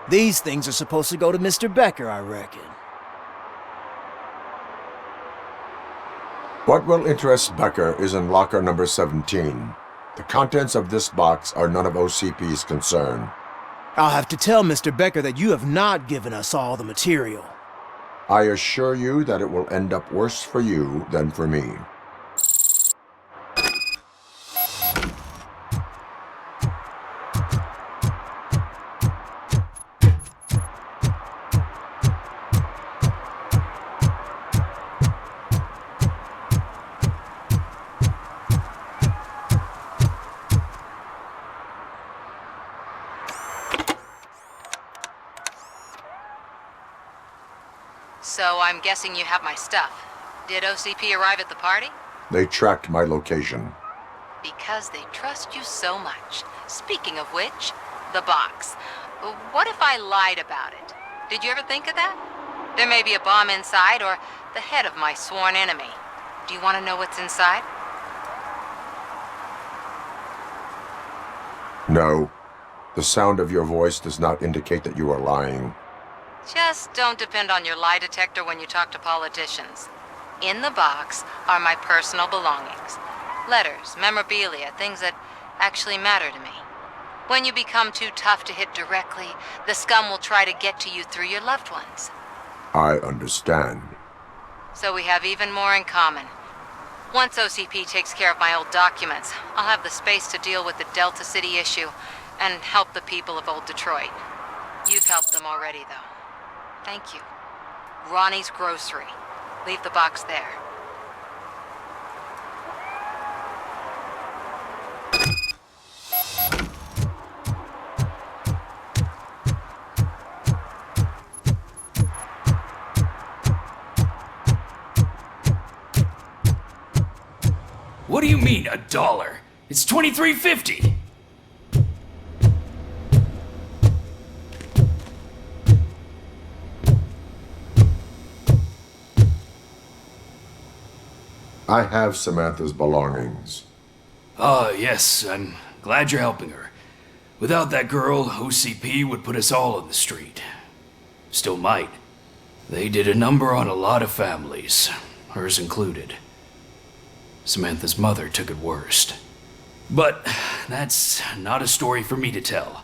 These things are supposed to go to Mr. Becker, I reckon. What will interest Becker is in locker number 17. The contents of this box are none of OCP's concern. I'll have to tell Mr. Becker that you have not given us all the material. I assure you that it will end up worse for you than for me. So I'm guessing you have my stuff. Did OCP arrive at the party? They tracked my location. Because they trust you so much. Speaking of which, the box. What if I lied about it? Did you ever think of that? There may be a bomb inside or the head of my sworn enemy. Do you want to know what's inside? No. The sound of your voice does not indicate that you are lying. Just don't depend on your lie detector when you talk to politicians. In the box are my personal belongings. Letters, memorabilia, things that actually matter to me. When you become too tough to hit directly, the scum will try to get to you through your loved ones. I understand. So we have even more in common. Once OCP takes care of my old documents, I'll have the space to deal with the Delta City issue and help the people of Old Detroit. You've helped them already, though. Thank you. Ronnie's Grocery. Leave the box there. What do you mean, $1? It's $23.50. I have Samantha's belongings. Ah, yes, I'm glad you're helping her. Without that girl, OCP would put us all on the street. Still might. They did a number on a lot of families, hers included. Samantha's mother took it worst. But that's not a story for me to tell.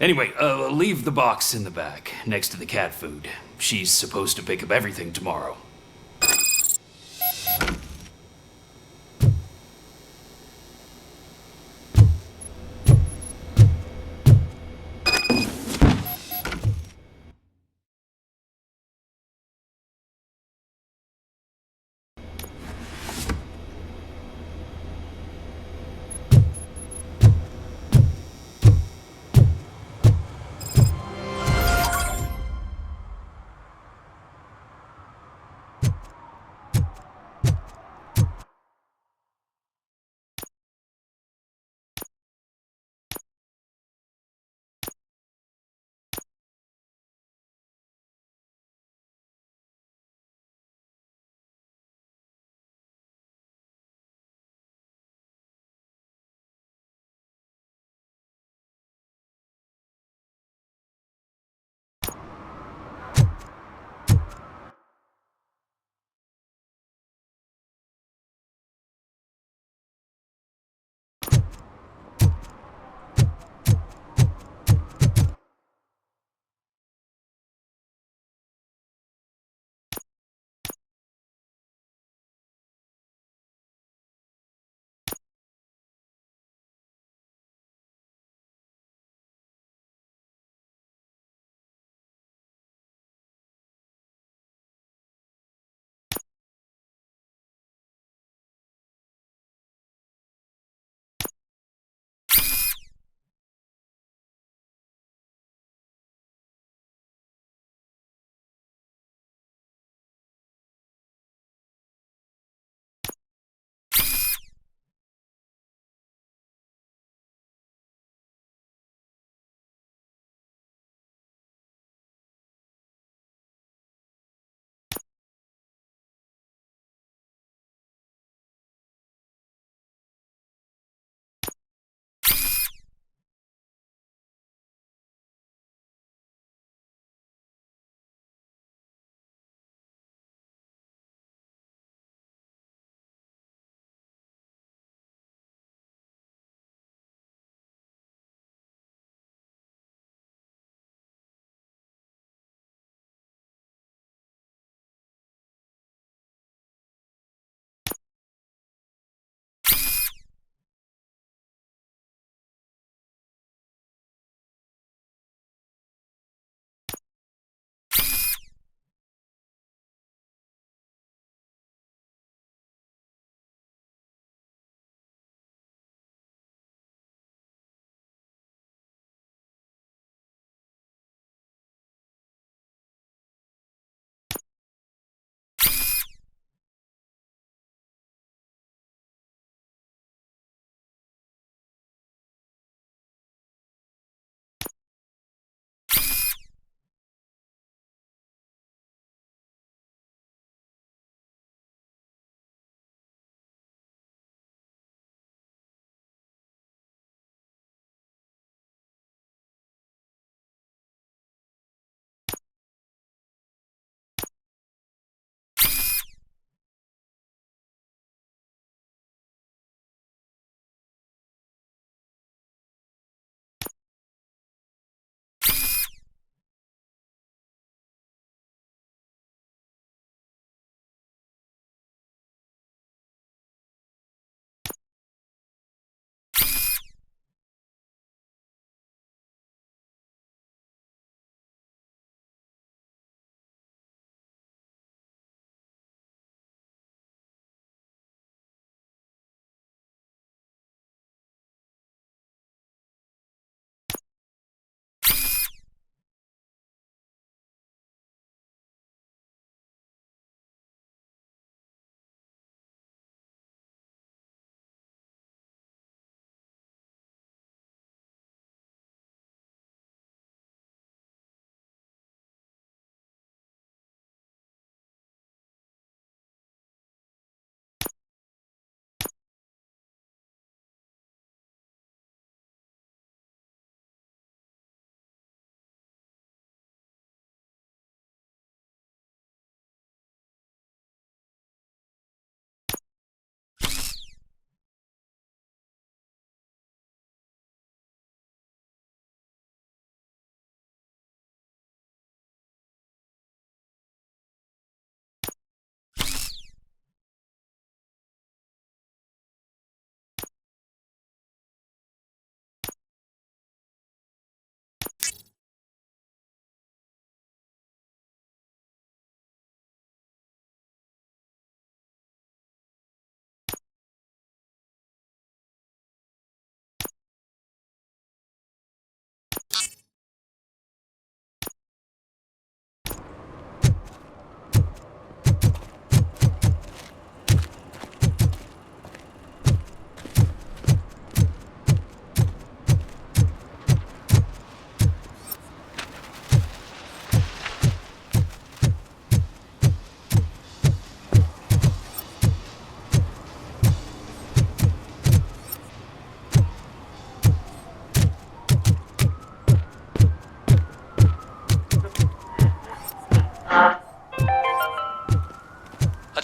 Anyway, leave the box in the back, next to the cat food. She's supposed to pick up everything tomorrow.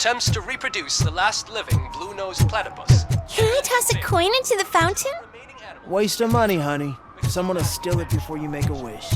attempts to reproduce the last living blue-nosed platypus. Can I toss a coin into the fountain? Waste of money, honey. Someone will steal it before you make a wish.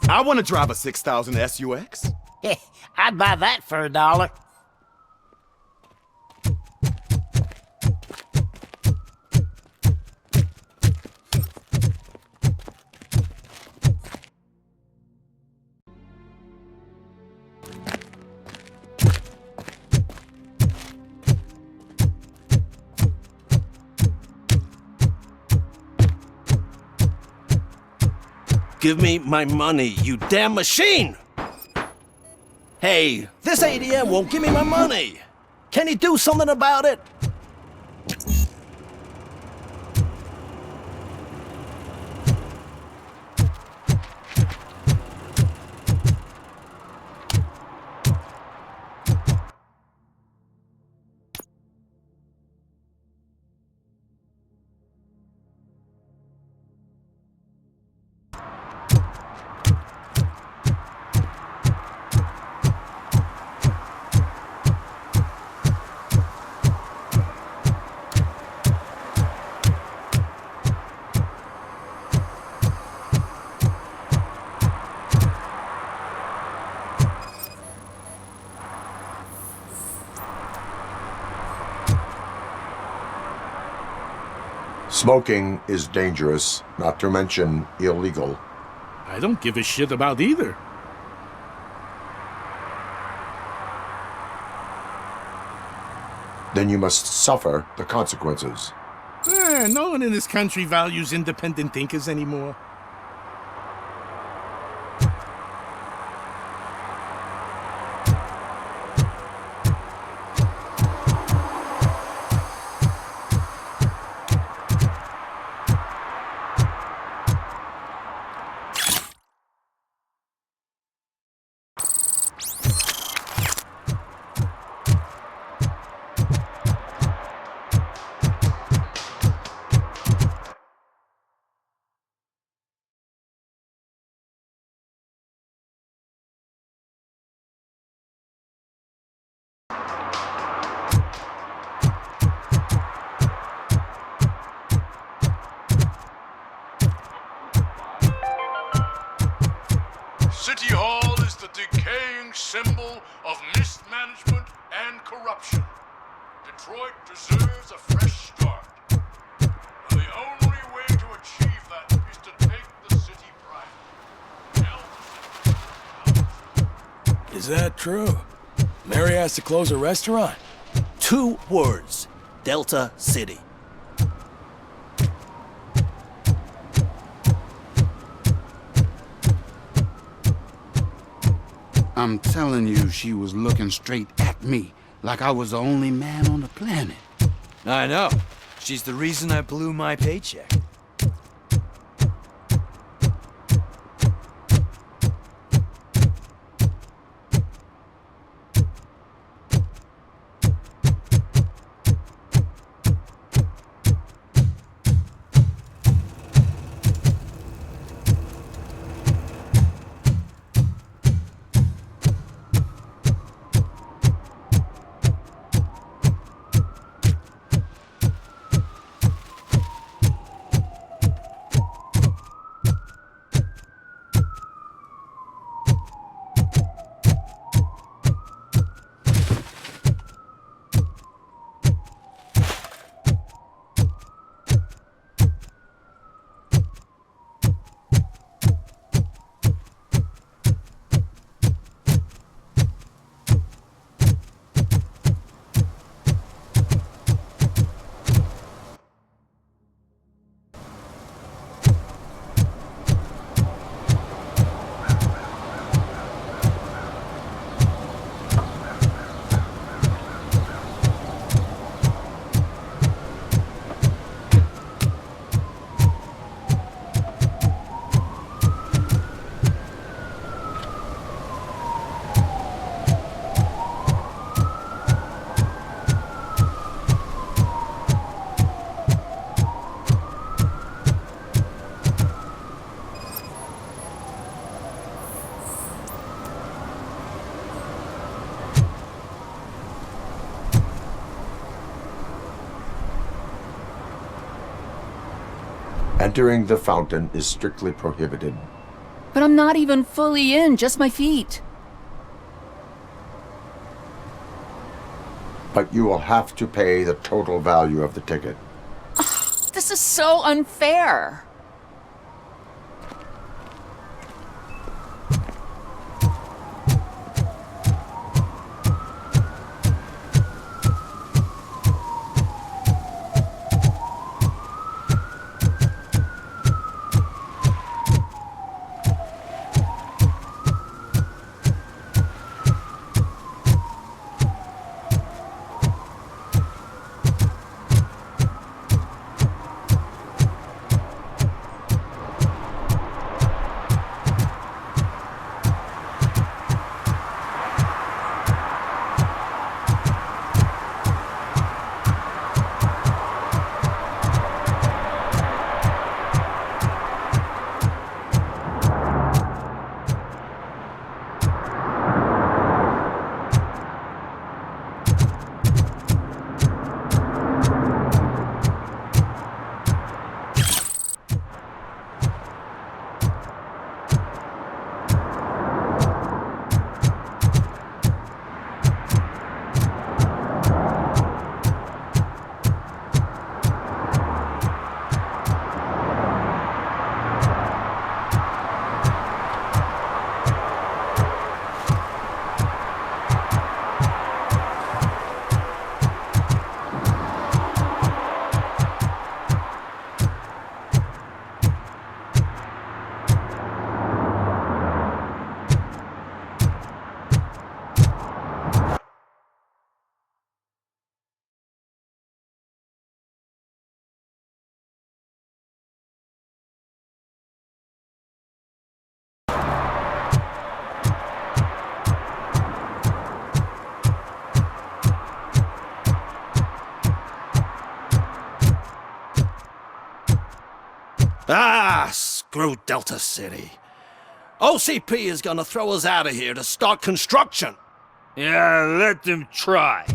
I want to drive a 6000 SUX. I'd buy that for $1. Give me my money, you damn machine! Hey, this ATM won't give me my money! Can you do something about it? Smoking is dangerous, not to mention illegal. I don't give a shit about either. Then you must suffer the consequences. No one in this country values independent thinkers anymore. City Hall is the decaying symbol of mismanagement and corruption. Detroit deserves a fresh start. The only way to achieve that is to take the city private. Is that true? Mary has to close a restaurant? 2 words. Delta City. I'm telling you, she was looking straight at me, like I was the only man on the planet. I know. She's the reason I blew my paycheck. Entering the fountain is strictly prohibited. But I'm not even fully in, just my feet. But you will have to pay the total value of the ticket. This is so unfair. Ah, screw Delta City. OCP is gonna throw us out of here to start construction. Yeah, let them try.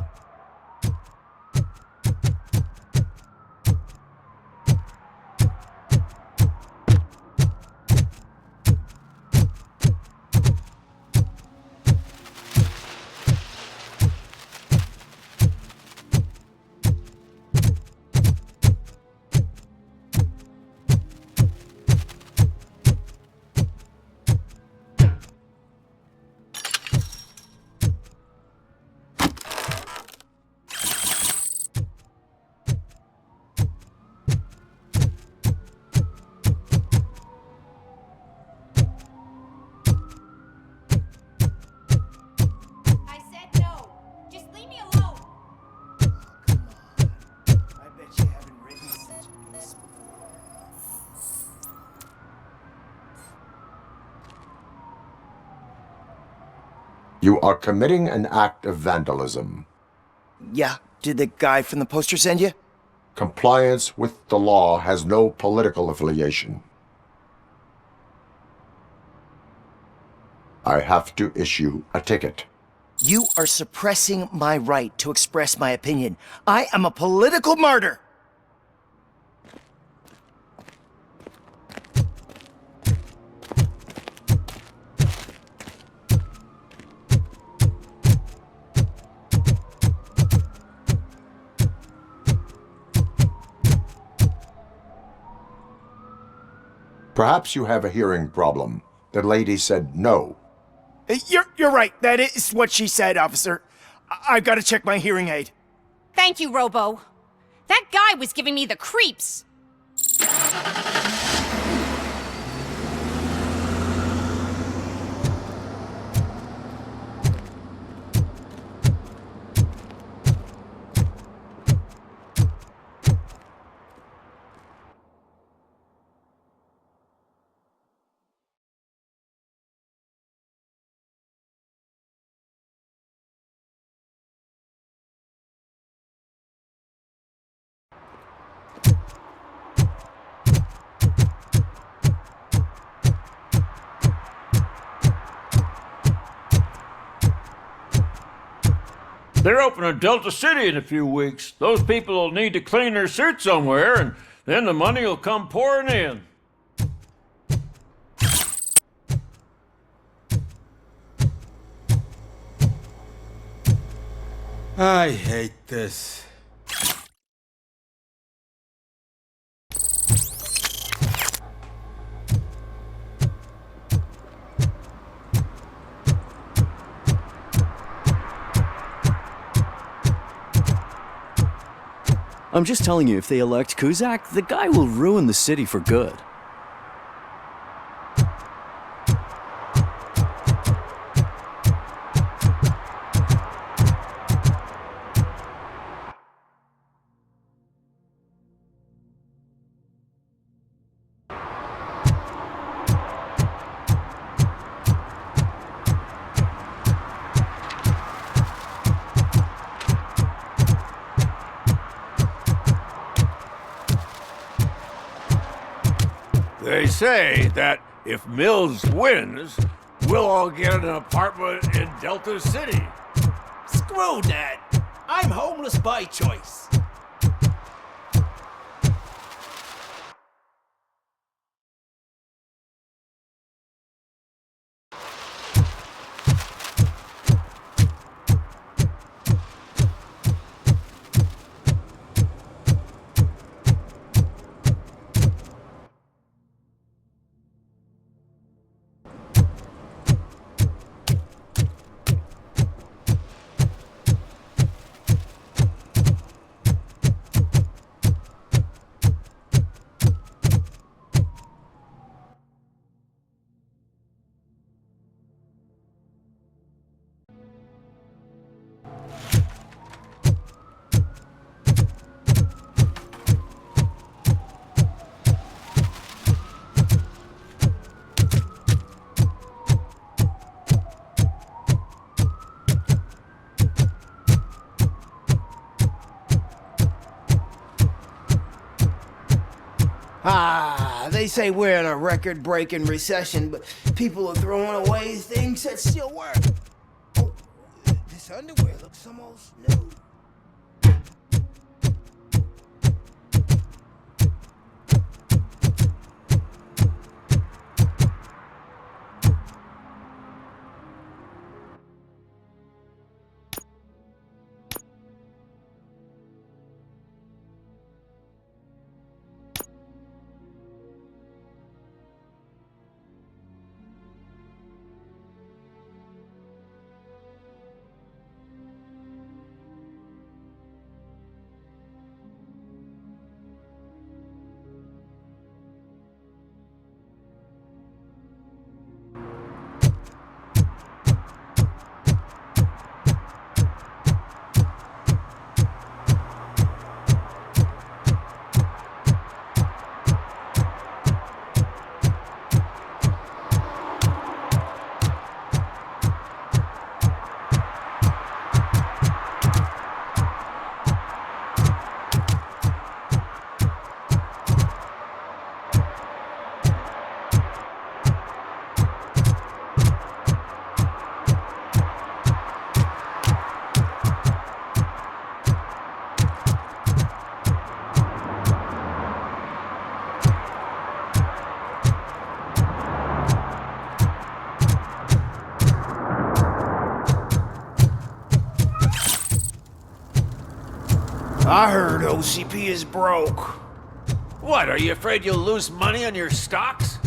You are committing an act of vandalism. Yeah, did the guy from the poster send you? Compliance with the law has no political affiliation. I have to issue a ticket. You are suppressing my right to express my opinion. I am a political martyr! Perhaps you have a hearing problem. The lady said no. You're right. That is what she said, officer. I've got to check my hearing aid. Thank you, Robo. That guy was giving me the creeps. They're opening Delta City in a few weeks. Those people will need to clean their suits somewhere, and Then the money will come pouring in. I hate this. I'm just telling you, if they elect Kuzak, the guy will ruin the city for good. They say that if Mills wins, we'll all get an apartment in Delta City. Screw that! I'm homeless by choice. They say we're in a record-breaking recession, but people are throwing away things that still work. Oh, this underwear looks almost new. I heard OCP is broke. What, are you afraid you'll lose money on your stocks?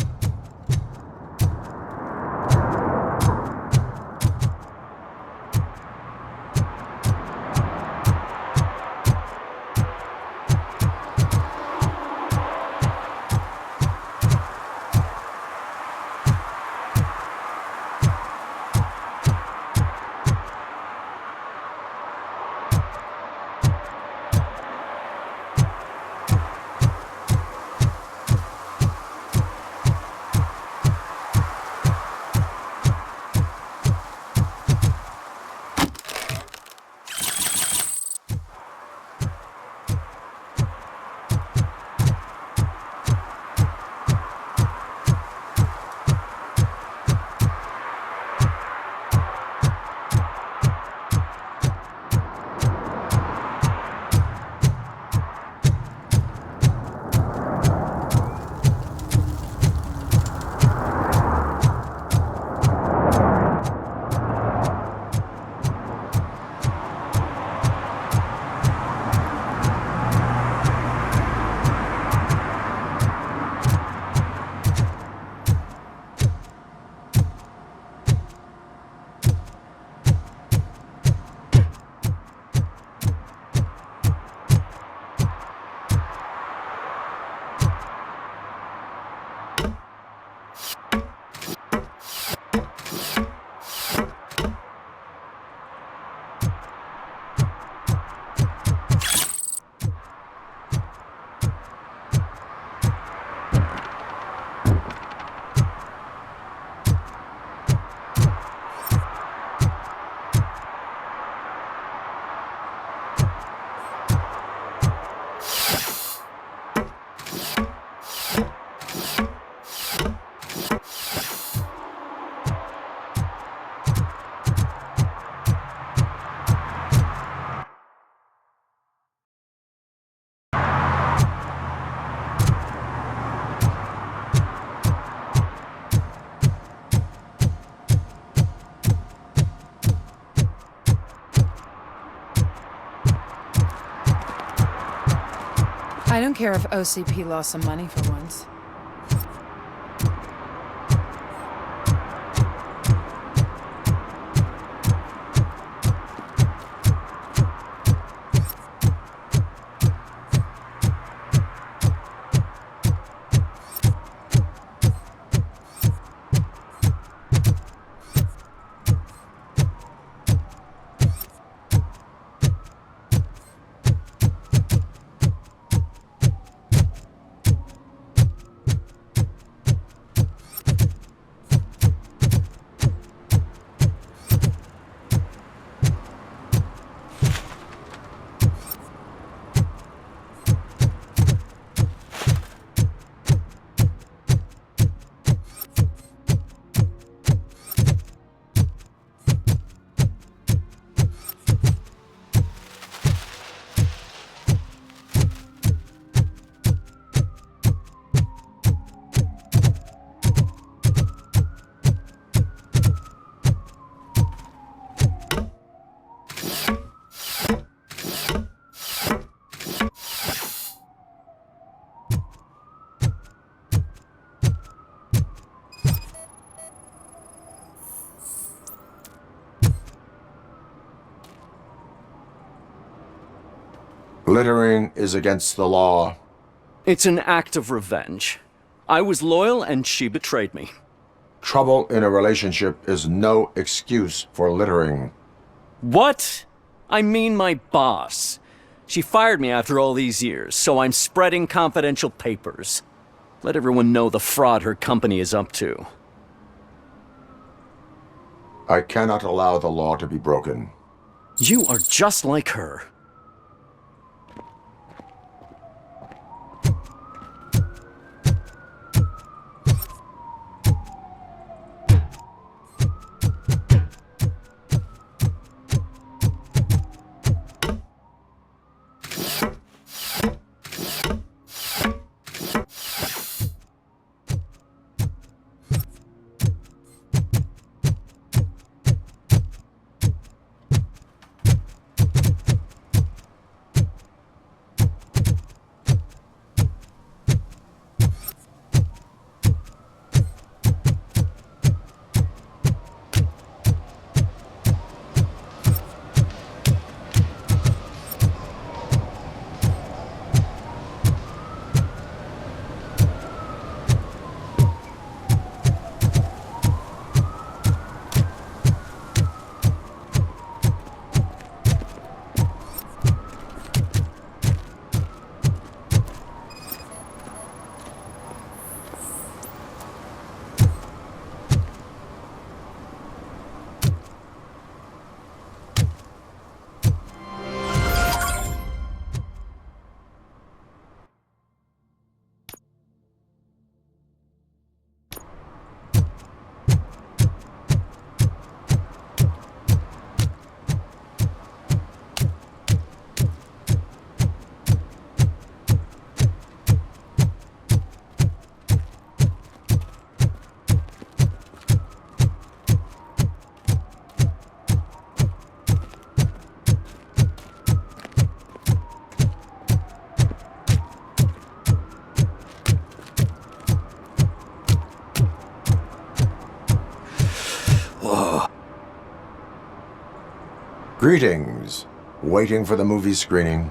I don't care if OCP lost some money for once. Littering is against the law. It's an act of revenge. I was loyal and she betrayed me. Trouble in a relationship is no excuse for littering. What? I mean my boss. She fired me after all these years, so I'm spreading confidential papers. Let everyone know the fraud her company is up to. I cannot allow the law to be broken. You are just like her. Greetings. Waiting for the movie screening.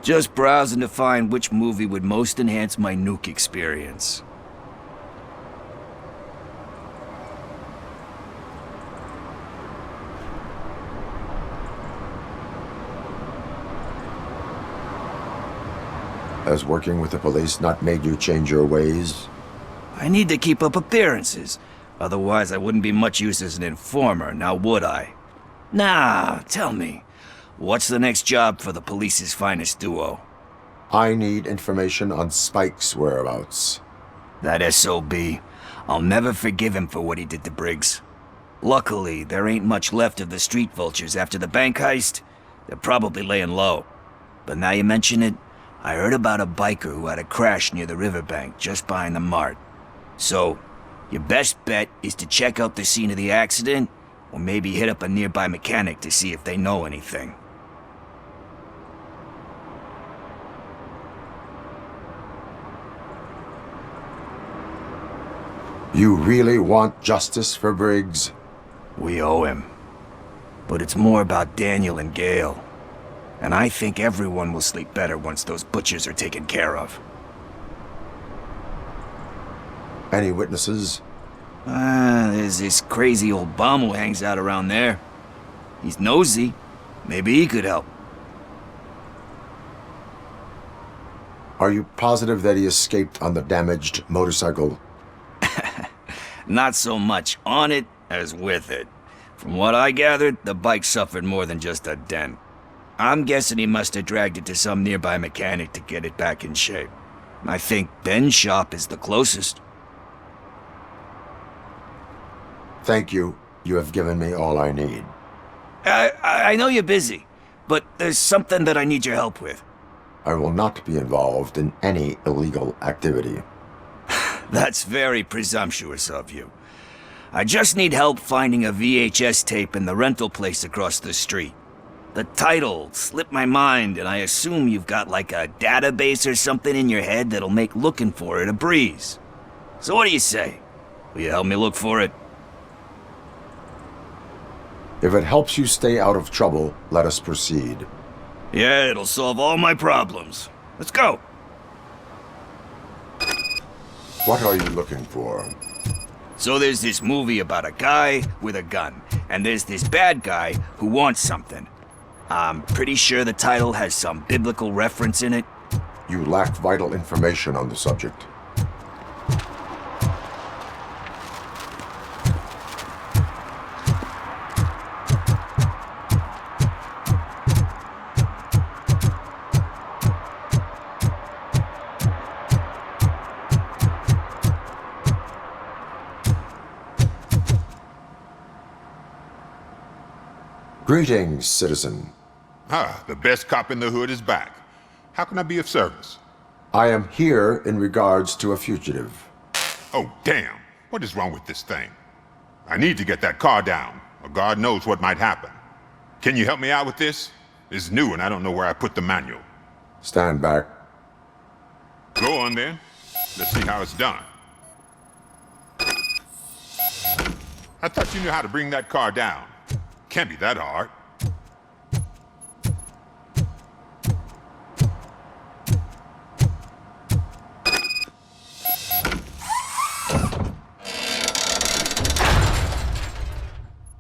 Just browsing to find which movie would most enhance my nuke experience. Has working with the police not made you change your ways? I need to keep up appearances. Otherwise, I wouldn't be much use as an informer, now would I? Nah, tell me. What's the next job for the police's finest duo? I need information on Spike's whereabouts. That SOB. I'll never forgive him for what he did to Briggs. Luckily, there ain't much left of the street vultures after the bank heist. They're probably laying low. But now you mention it, I heard about a biker who had a crash near the riverbank just behind the mart. So, your best bet is to check out the scene of the accident, or maybe hit up a nearby mechanic to see if they know anything. You really want justice for Briggs? We owe him. But it's more about Daniel and Gale. And I think everyone will sleep better once those butchers are taken care of. Any witnesses? There's this crazy old bum who hangs out around there. He's nosy. Maybe he could help. Are you positive that he escaped on the damaged motorcycle? Not so much on it as with it. From what I gathered, the bike suffered more than just a dent. I'm guessing he must have dragged it to some nearby mechanic to get it back in shape. I think Ben's shop is the closest. Thank you. You have given me all I need. I know you're busy, but there's something that I need your help with. I will not be involved in any illegal activity. That's very presumptuous of you. I just need help finding a VHS tape in the rental place across the street. The title slipped my mind, and I assume you've got like a database or something in your head that'll make looking for it a breeze. So what do you say? Will you help me look for it? If it helps you stay out of trouble, let us proceed. Yeah, it'll solve all my problems. Let's go. What are you looking for? So there's this movie about a guy with a gun, and there's this bad guy who wants something. I'm pretty sure the title has some biblical reference in it. You lack vital information on the subject. Greetings, citizen. Ah, the best cop in the hood is back. How can I be of service? I am here in regards to a fugitive. Oh, damn. What is wrong with this thing? I need to get that car down, or God knows what might happen. Can you help me out with this? It's new and I don't know where I put the manual. Stand back. Go on then. Let's see how it's done. I thought you knew how to bring that car down. Can't be that hard.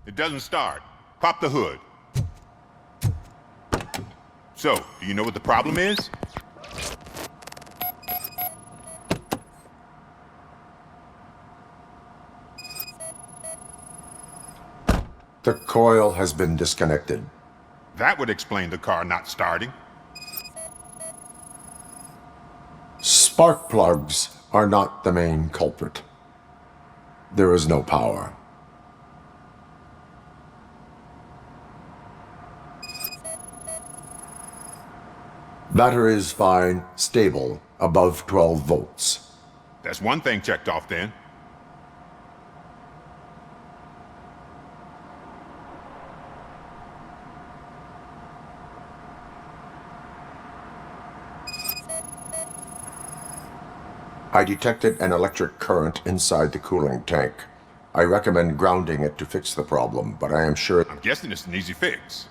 It doesn't start. Pop the hood. So, do you know what the problem is? The coil has been disconnected. That would explain the car not starting. Spark plugs are not the main culprit. There is no power. Battery is fine, stable, above 12 volts. That's one thing checked off then. I detected an electric current inside the cooling tank. I recommend grounding it to fix the problem, but I am sure... I'm guessing it's an easy fix.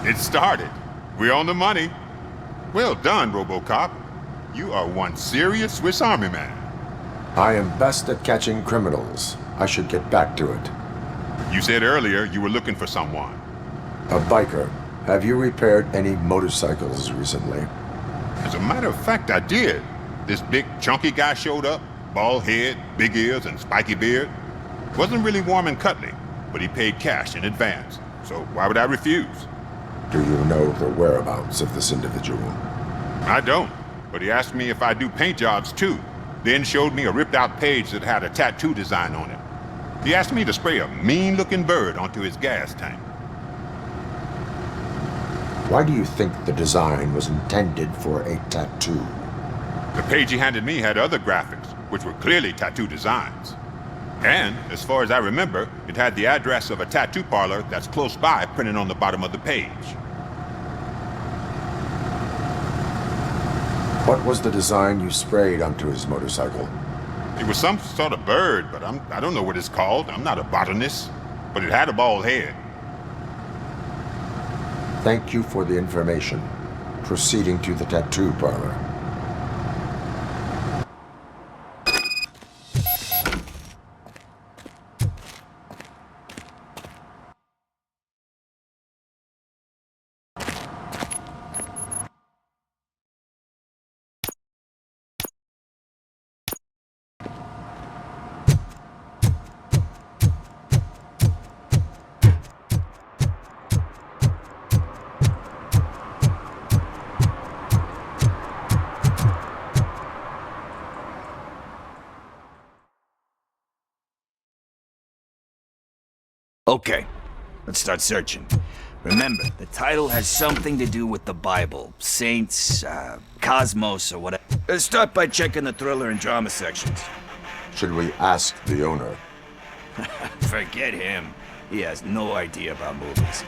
It started. We're on the money. Well done, RoboCop. You are one serious Swiss Army man. I am best at catching criminals. I should get back to it. You said earlier you were looking for someone. A biker. Have you repaired any motorcycles recently? As a matter of fact, I did. This big, chunky guy showed up. Bald head, big ears, and spiky beard. Wasn't really warm and cuddly, but he paid cash in advance. So why would I refuse? Do you know the whereabouts of this individual? I don't, but he asked me if I do paint jobs too. Then showed me a ripped-out page that had a tattoo design on it. He asked me to spray a mean-looking bird onto his gas tank. Why do you think the design was intended for a tattoo? The page he handed me had other graphics, which were clearly tattoo designs. And, as far as I remember, it had the address of a tattoo parlor that's close by printed on the bottom of the page. What was the design you sprayed onto his motorcycle? It was some sort of bird, but I don't know what it's called. I'm not a botanist. But it had a bald head. Thank you for the information. Proceeding to the tattoo parlor. Okay, let's start searching. Remember, the title has something to do with the Bible, saints, cosmos, or whatever. Let's start by checking the thriller and drama sections. Should we ask the owner? Forget him. He has no idea about movies.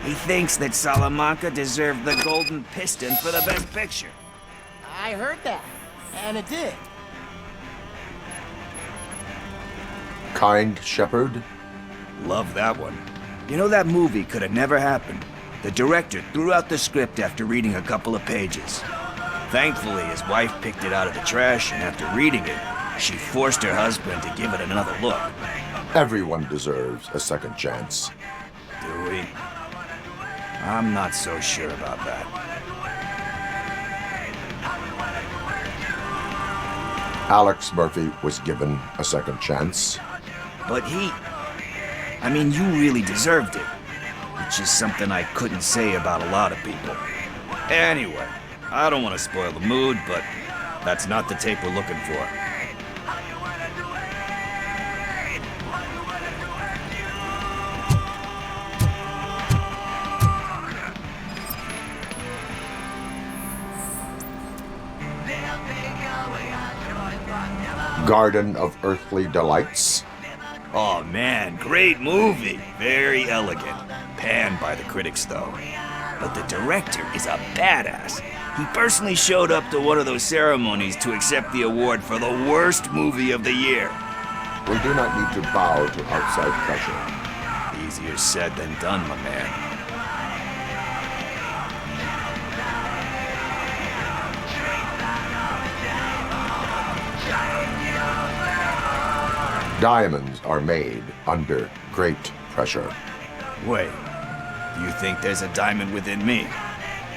He thinks that Salamanca deserved the Golden Piston for the Best Picture. I heard that, and it did. Kind Shepherd? Love that one. You know, that movie could have never happened. The director threw out the script after reading a couple of pages. Thankfully, his wife picked it out of the trash, and after reading it, she forced her husband to give it another look. Everyone deserves a second chance. Do we? I'm not so sure about that. Alex Murphy was given a second chance. But I mean, you really deserved it. Which is something I couldn't say about a lot of people. Anyway, I don't want to spoil the mood, but that's not the tape we're looking for. Garden of Earthly Delights. Oh man, great movie. Very elegant. Panned by the critics though. But the director is a badass. He personally showed up to one of those ceremonies to accept the award for the worst movie of the year. We do not need to bow to outside pressure. Easier said than done, my man. Diamonds are made under great pressure. Wait, do you think there's a diamond within me?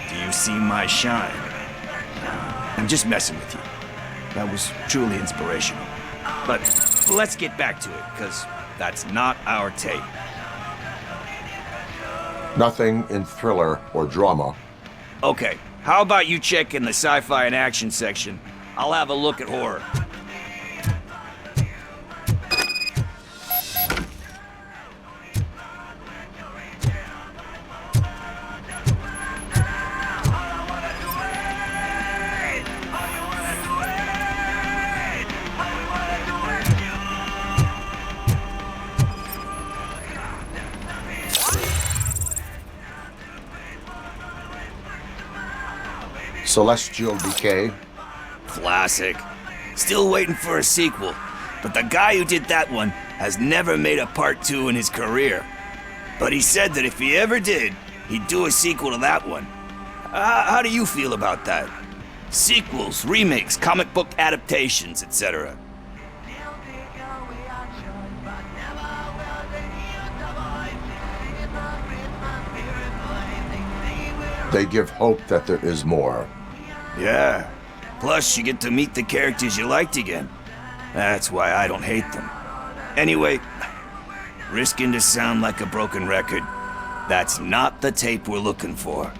Do you see my shine? I'm just messing with you. That was truly inspirational. But let's get back to it, because that's not our tape. Nothing in thriller or drama. Okay, how about you check in the sci-fi and action section? I'll have a look at horror. Celestial Decay. Classic. Still waiting for a sequel. But the guy who did that one has never made a part 2 in his career. But he said that if he ever did, he'd do a sequel to that one. How do you feel about that? Sequels, remakes, comic book adaptations, etc. They give hope that there is more. Yeah. Plus, you get to meet the characters you liked again. That's why I don't hate them. Anyway, risking to sound like a broken record, that's not the tape we're looking for.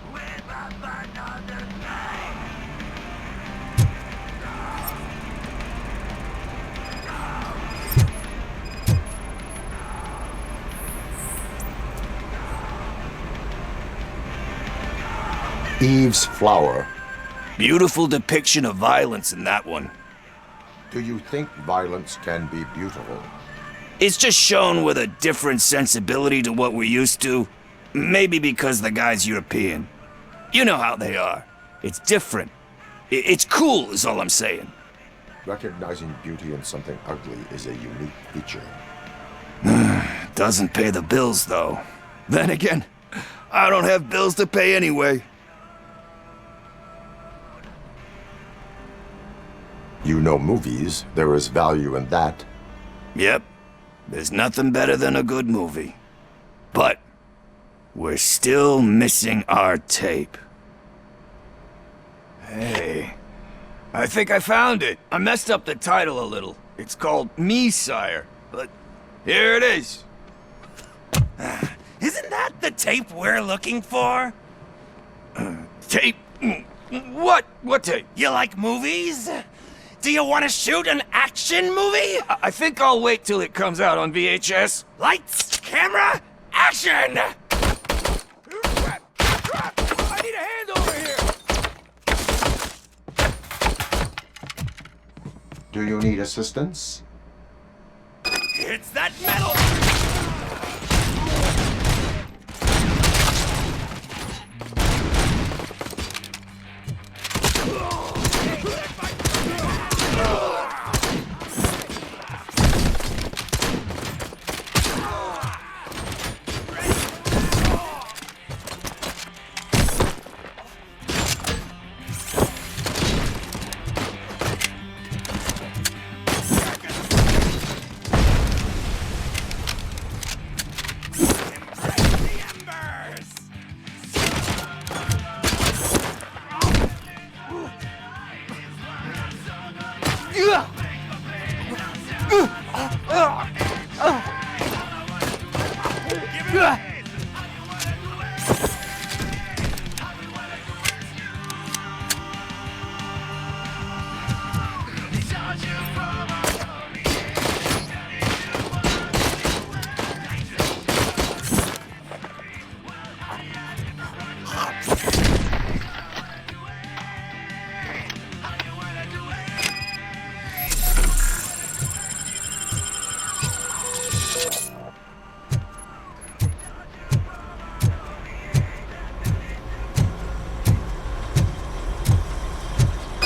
Eve's Flower. Beautiful depiction of violence in that one. Do you think violence can be beautiful? It's just shown with a different sensibility to what we're used to. Maybe because the guy's European. You know how they are. It's different. It's cool, is all I'm saying. Recognizing beauty in something ugly is a unique feature. Doesn't pay the bills, though. Then again, I don't have bills to pay anyway. You know movies. There is value in that. Yep. There's nothing better than a good movie. But we're still missing our tape. Hey, I think I found it. I messed up the title a little. It's called Me, Sire, but here it is. Isn't that the tape we're looking for? Tape? What? What tape? You like movies? Do you want to shoot an action movie? I think I'll wait till it comes out on VHS. Lights, camera, action! I need a hand over here! Do you need assistance? It's that metal!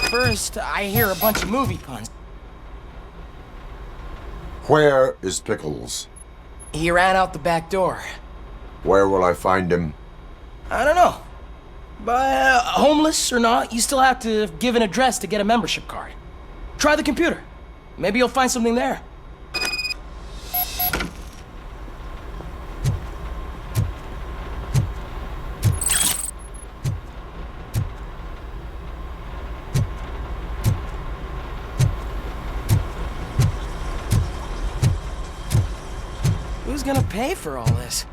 First, I hear a bunch of movie puns. Where is Pickles? He ran out the back door. Where will I find him? I don't know. But homeless or not, you still have to give an address to get a membership card. Try the computer. Maybe you'll find something there. Who's gonna pay for all this?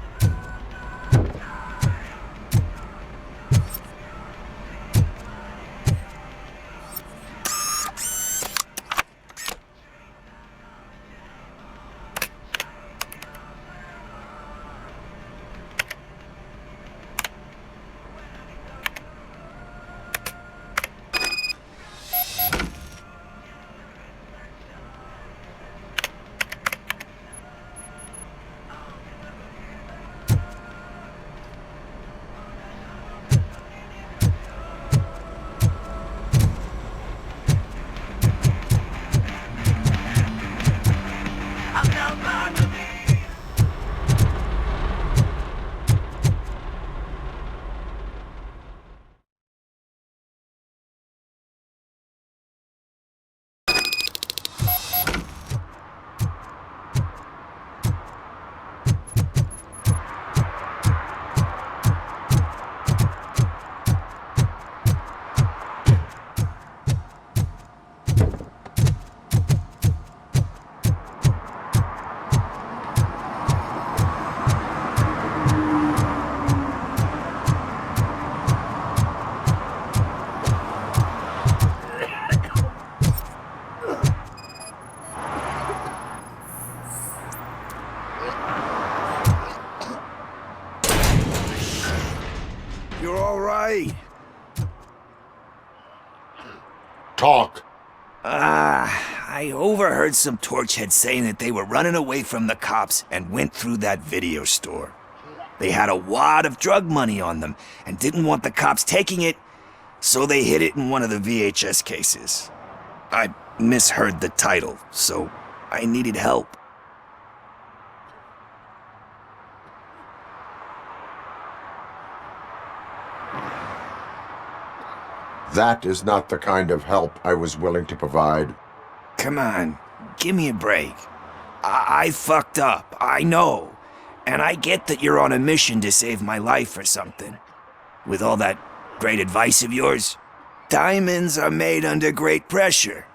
You're all right. Talk. I overheard some torchheads saying that they were running away from the cops and went through that video store. They had a wad of drug money on them and didn't want the cops taking it, so they hid it in one of the VHS cases. I misheard the title, so I needed help. That is not the kind of help I was willing to provide. Come on, give me a break. I fucked up, I know. And I get that you're on a mission to save my life or something. With all that great advice of yours, diamonds are made under great pressure.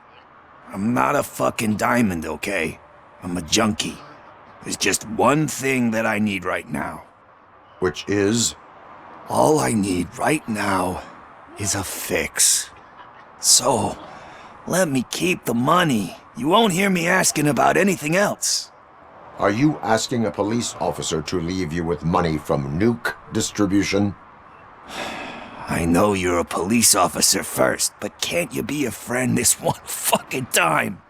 I'm not a fucking diamond, okay? I'm a junkie. There's just one thing that I need right now. Which is? All I need right now is a fix. So, let me keep the money. You won't hear me asking about anything else. Are you asking a police officer to leave you with money from nuke distribution? I know you're a police officer first, but can't you be a friend this one fucking time?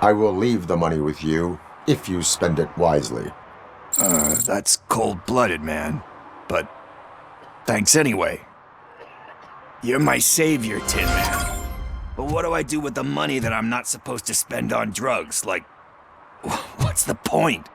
I will leave the money with you if you spend it wisely. That's cold-blooded, man. But thanks anyway. You're my savior, Tin Man. But what do I do with the money that I'm not supposed to spend on drugs? Like, what's the point?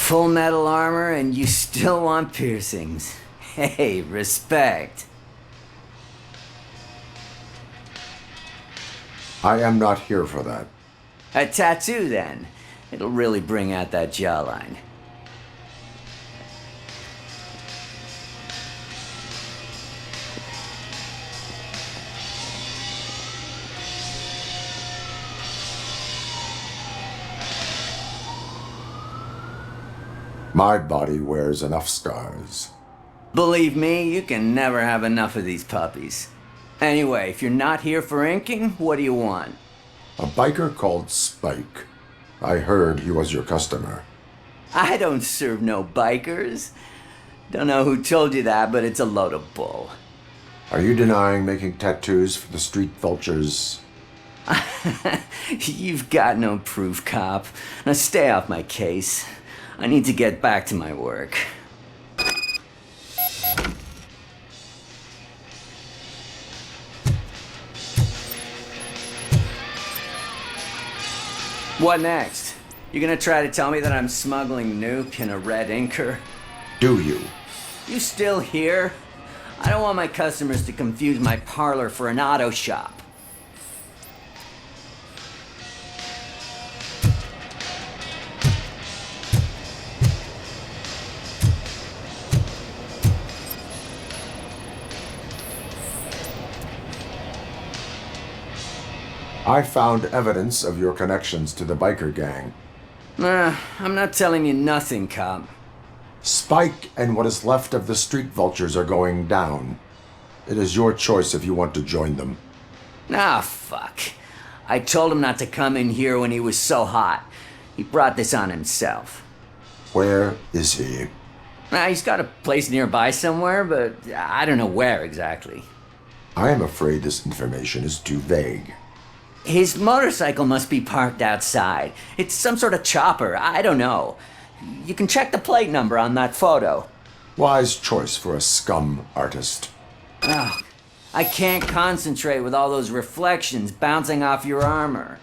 Full metal armor and you still want piercings. Hey, respect. I am not here for that. A tattoo then. It'll really bring out that jawline. My body wears enough scars. Believe me, you can never have enough of these puppies. Anyway, if you're not here for inking, what do you want? A biker called Spike. I heard he was your customer. I don't serve no bikers. Don't know who told you that, but it's a load of bull. Are you denying making tattoos for the street vultures? You've got no proof, cop. Now stay off my case. I need to get back to my work. What next? You gonna try to tell me that I'm smuggling nuke in a red inker? Do you? You still here? I don't want my customers to confuse my parlor for an auto shop. I found evidence of your connections to the biker gang. I'm not telling you nothing, cop. Spike and what is left of the street vultures are going down. It is your choice if you want to join them. Ah, fuck. I told him not to come in here when he was so hot. He brought this on himself. Where is he? He's got a place nearby somewhere, but I don't know where exactly. I am afraid this information is too vague. His motorcycle must be parked outside. It's some sort of chopper, I don't know. You can check the plate number on that photo. Wise choice for a scum artist. Ah, I can't concentrate with all those reflections bouncing off your armor.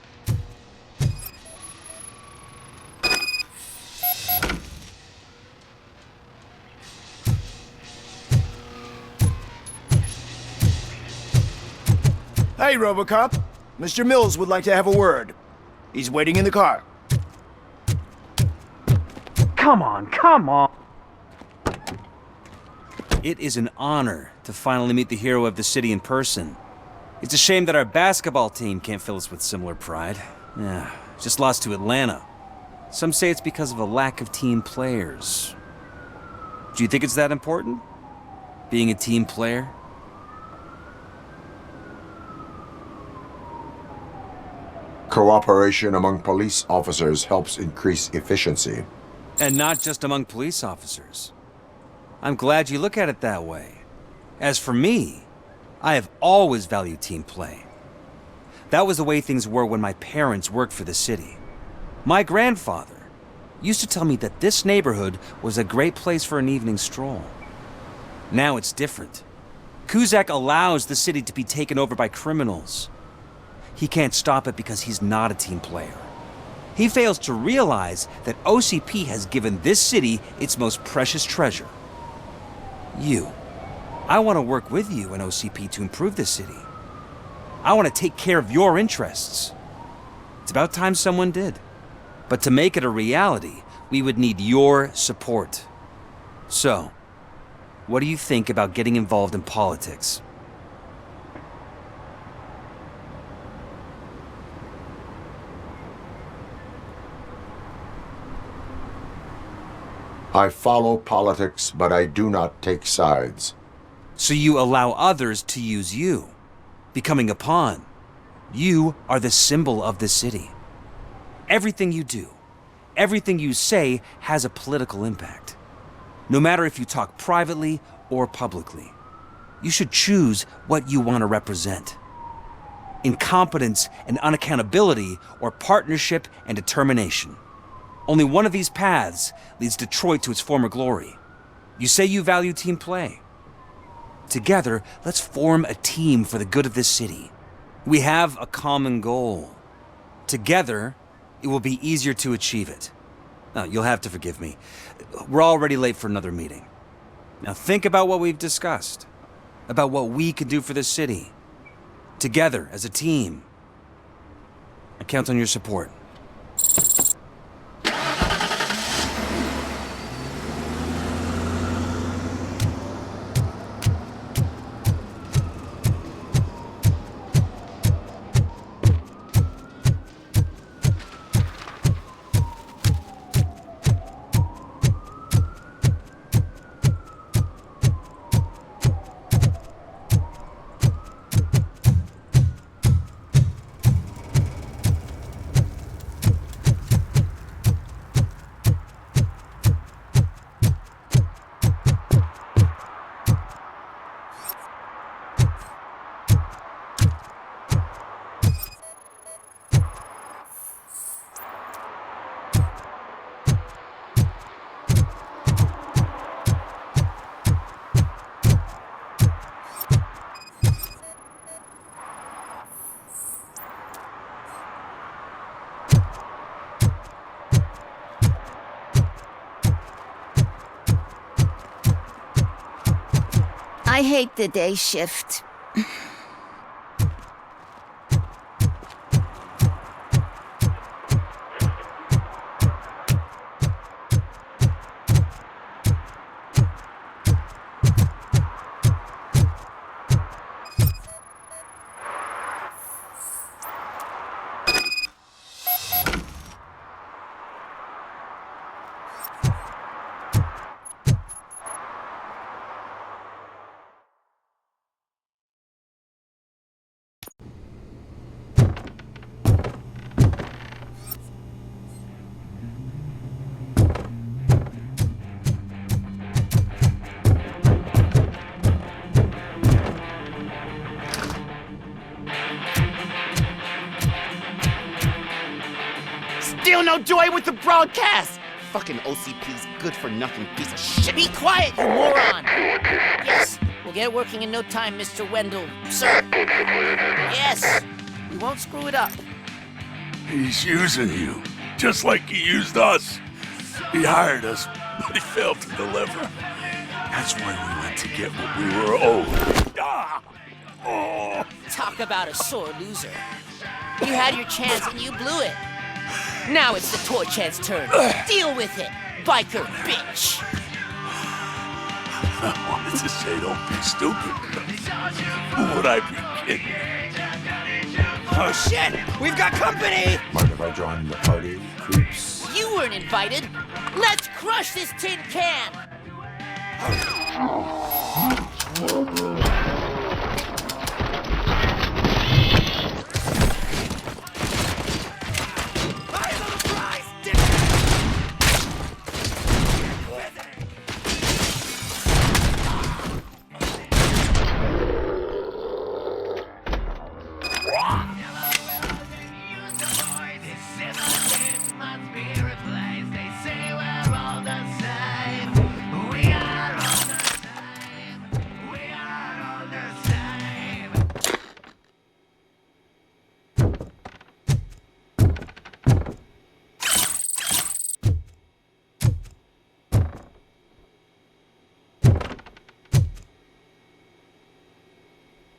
Hey, RoboCop. Mr. Mills would like to have a word. He's waiting in the car. Come on, come on! It is an honor to finally meet the hero of the city in person. It's a shame that our basketball team can't fill us with similar pride. Yeah, just lost to Atlanta. Some say it's because of a lack of team players. Do you think it's that important? Being a team player? Cooperation among police officers helps increase efficiency. And not just among police officers. I'm glad you look at it that way. As for me, I have always valued team play. That was the way things were when my parents worked for the city. My grandfather used to tell me that this neighborhood was a great place for an evening stroll. Now it's different. Cusack allows the city to be taken over by criminals. He can't stop it because he's not a team player. He fails to realize that OCP has given this city its most precious treasure. You. I want to work with you and OCP to improve this city. I want to take care of your interests. It's about time someone did. But to make it a reality, we would need your support. So, what do you think about getting involved in politics? I follow politics, but I do not take sides. So you allow others to use you, becoming a pawn. You are the symbol of the city. Everything you do, everything you say has a political impact. No matter if you talk privately or publicly. You should choose what you want to represent. Incompetence and unaccountability, or partnership and determination. Only one of these paths leads Detroit to its former glory. You say you value team play. Together, let's form a team for the good of this city. We have a common goal. Together, it will be easier to achieve it. Now, you'll have to forgive me. We're already late for another meeting. Now think about what we've discussed. About what we can do for this city. Together, as a team. I count on your support. I hate the day shift. Still no joy with the broadcast! fucking OCP's good-for-nothing piece of shit. Be quiet, you moron! Yes, we'll get it working in no time, Mr. Wendell, sir. Yes, we won't screw it up. He's using you, just like he used us. He hired us, but he failed to deliver. That's why we went to get what we were owed. Ah! Oh! Talk about a sore loser. You had your chance and you blew it. Now it's the toy chance turn. Deal with it, biker bitch. I wanted to say don't be stupid. Who would I be kidding? Oh shit! We've got company! Mind if I join the party, creeps? You weren't invited. Let's crush this tin can!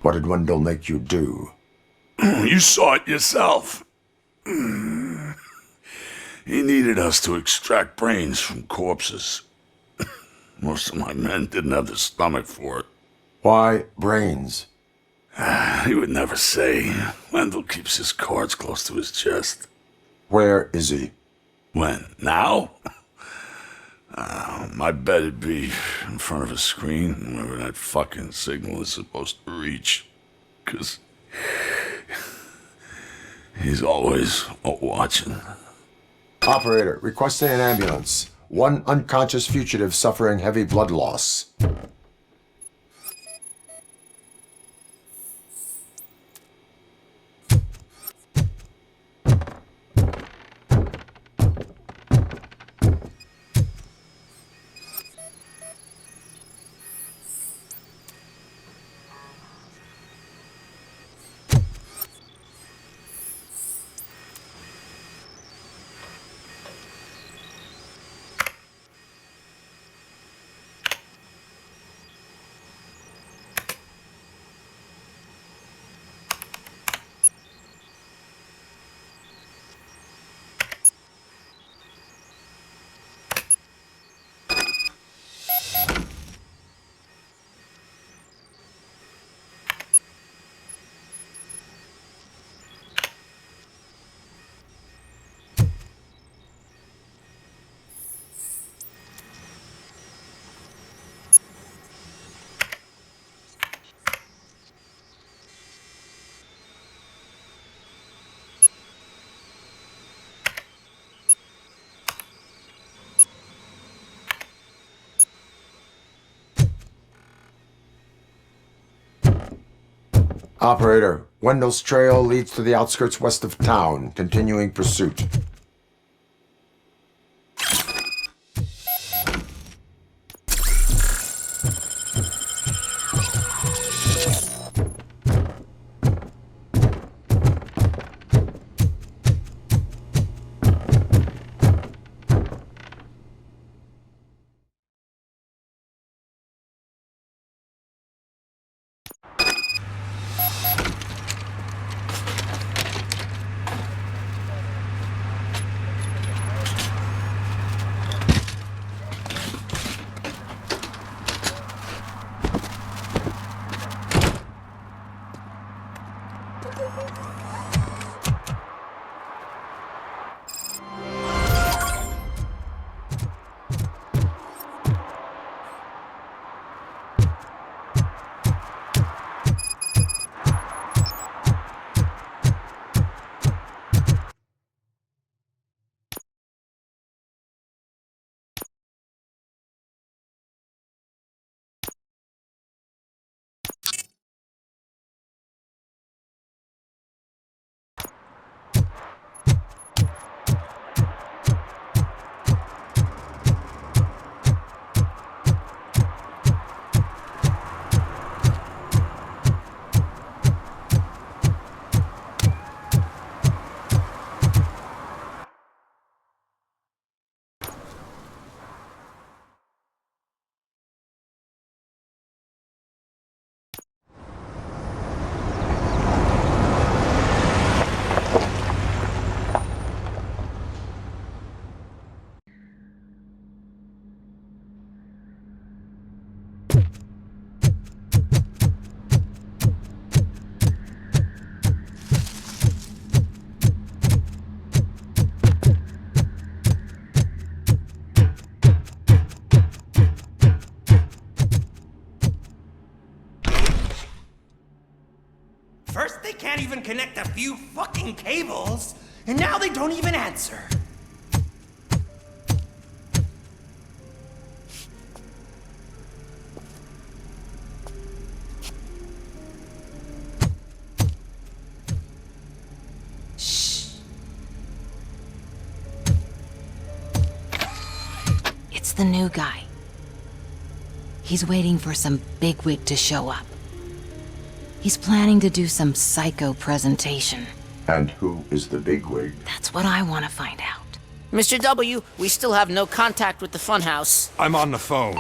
What did Wendell make you do? You saw it yourself. He needed us to extract brains from corpses. Most of my men didn't have the stomach for it. Why brains? He would never say. Wendell keeps his cards close to his chest. Where is he? When? Now? I bet it'd be in front of a screen, wherever that fucking signal is supposed to reach. 'Cause he's always watching. Operator, requesting an ambulance. One unconscious fugitive suffering heavy blood loss. Operator, Wendell's trail leads to the outskirts west of town. Continuing pursuit. can't even connect a few fucking cables, and now they don't even answer. It's the new guy. He's waiting for some bigwig to show up. He's planning to do some psycho presentation. And who is the bigwig? That's what I want to find out. Mr. W, we still have no contact with the funhouse. I'm on the phone.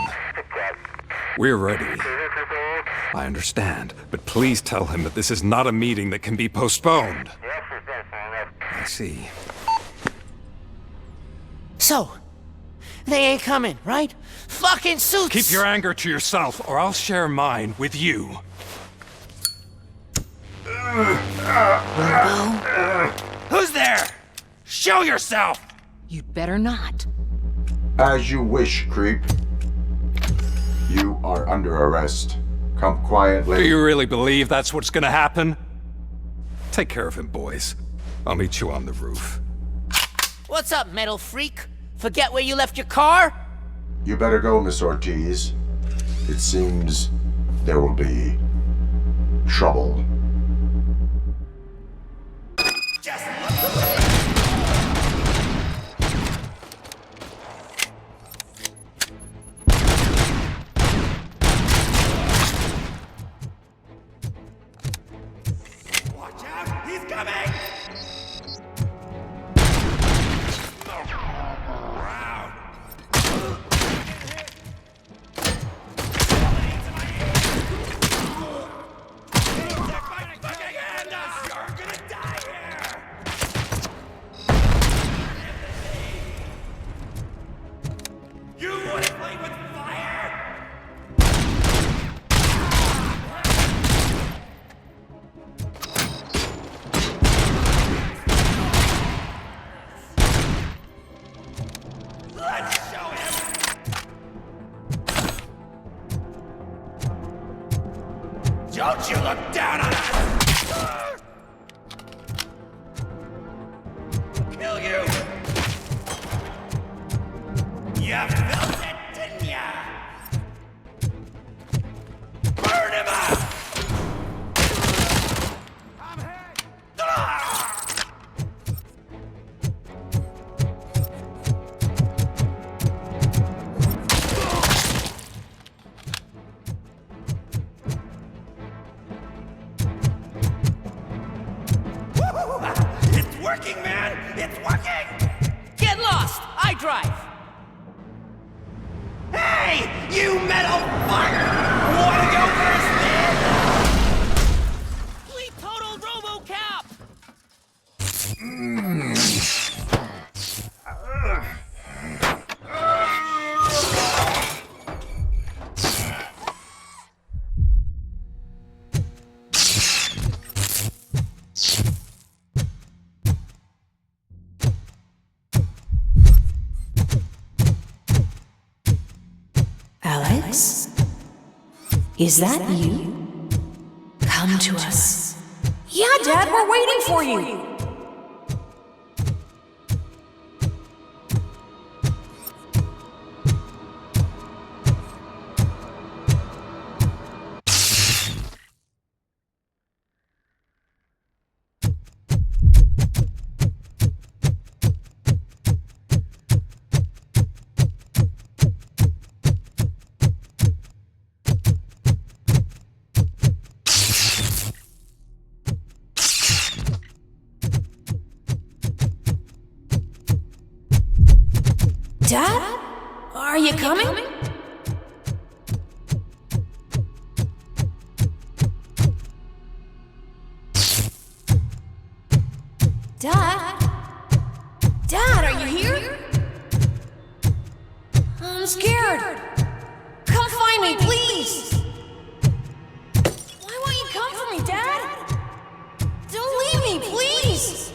We're ready. I understand, but please tell him that this is not a meeting that can be postponed. I see. So, they ain't coming, right? Fucking suits! Keep your anger to yourself, or I'll share mine with you. Who's there? Show yourself! You'd better not. As you wish, creep. You are under arrest. Come quietly. Do you really believe that's what's gonna happen? Take care of him, boys. I'll meet you on the roof. What's up, metal freak? Forget where you left your car? You better go, Miss Ortiz. It seems there will be trouble. Watch out! He's coming! Don't you look down on us! Kill you! You felt it, didn't ya? Burn him up! I'm hit! It's working, man! It's working! Get lost! I drive! Hey! You metal fuck! Wanna go first, man? Complete total RoboCop! Alex? Is that you? Come to us. Yeah, Dad, we're waiting for you. Dad? Are you coming? Dad? Dad, are you here? I'm scared. Come find me, please. Why won't you come for me, Dad? Don't leave me, please.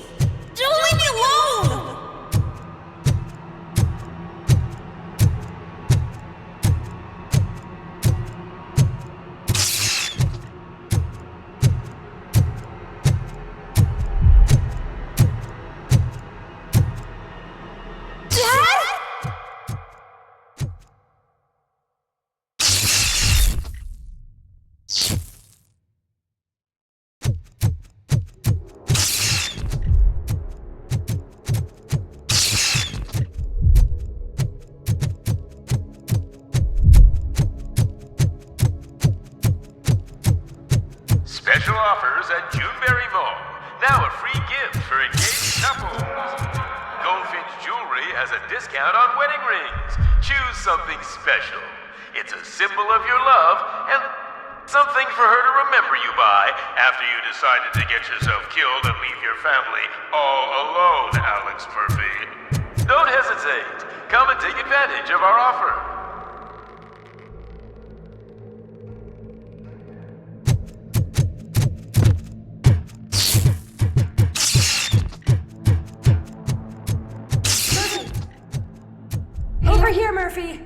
Don't leave me alone. has a discount on wedding rings. Choose something special. It's a symbol of your love and something for her to remember you by after you decided to get yourself killed and leave your family all alone, Alex Murphy. Don't hesitate. Come and take advantage of our offer. Over here, Murphy.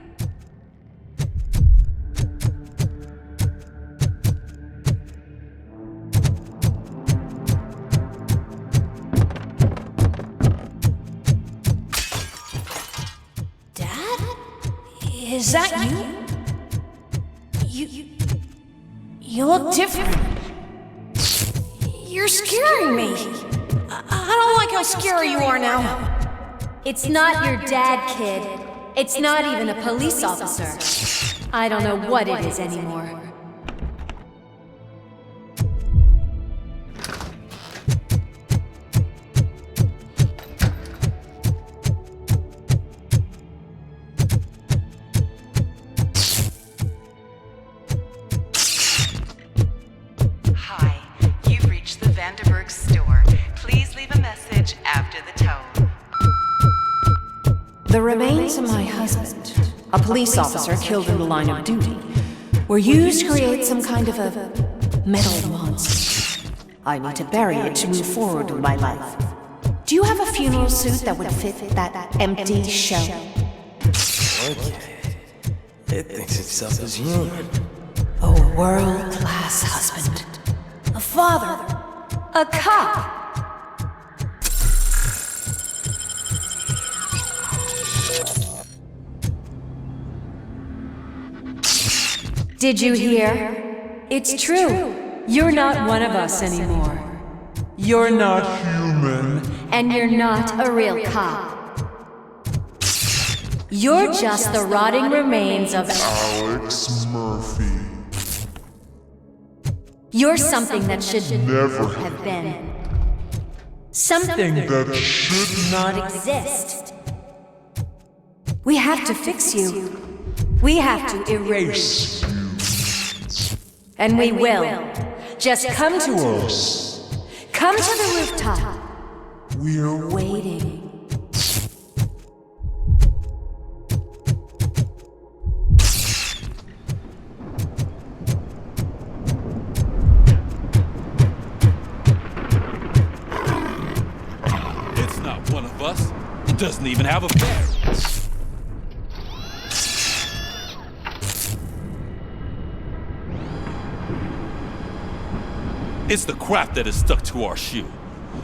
Is that you? You look different. You're scaring me. I don't like how scary you are now. It's not your dad, kid. It's not even a police officer. I don't know what it is anymore. The remains of my husband, a police officer killed in the line of duty, were used to create some kind of a metal monster. I need to bury it to move forward with my life. Do you have a funeral suit that would fit that empty shell? Okay. It thinks itself as human. A world-class husband. A father. A cop. Did you hear? It's true. You're not one of us anymore. You're not human. And you're not a real cop. You're just the rotting remains of Alex Murphy. You're something that should never have been. Something that should not exist. We have to fix you. We have to erase you. And we will. Just come to us. Come to the rooftop. We're waiting. It's not one of us. It doesn't even have a bed. It's the crap that is stuck to our shoe.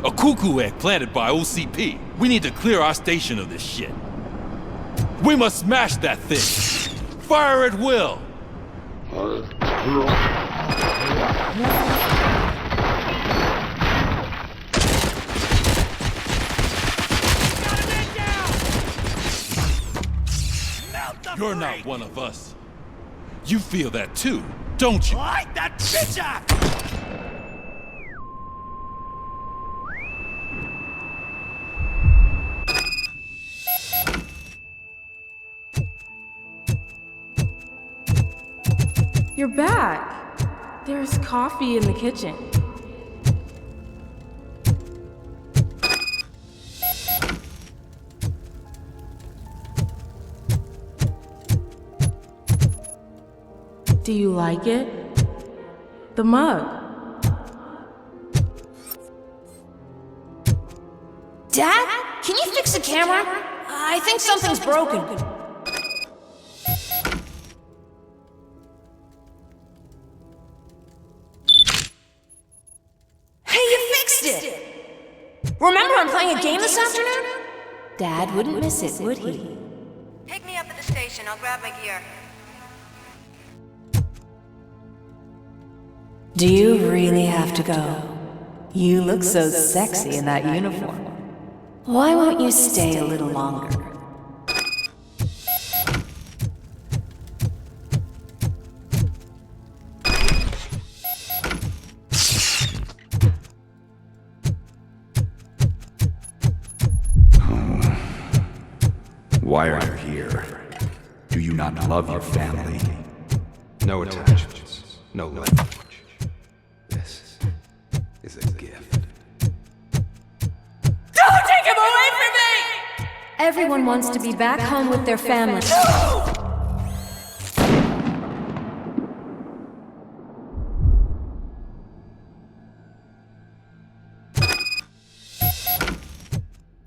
A cuckoo egg planted by OCP. We need to clear our station of this shit. We must smash that thing. Fire at will. You're not one of us. You feel that too, don't you? Light that bitch up! You're back. There's coffee in the kitchen. Do you like it? The mug. Dad? Can you fix the camera? I think something's broken. Remember I'm playing a game this afternoon? Dad wouldn't miss it, would he? Pick me up at the station. I'll grab my gear. Do you really have to go? You look so sexy in that uniform. Why won't you stay a little longer? Why are you here? Do you not love your family? No attachments, no language. This is a gift. Don't take him away from me! Everyone wants to be back home with their family.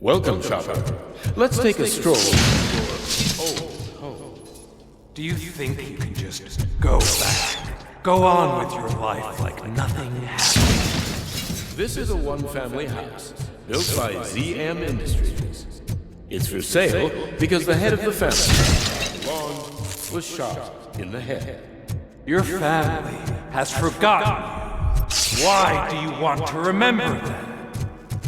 Welcome, Chopper. Let's take a stroll. Do you think you can just go back? Go on with your life like nothing happened? This is a one-family house built by ZM Industries. It's for sale because the head of the family, Long, was shot in the head. Your family has forgotten you. Why do you want to remember them?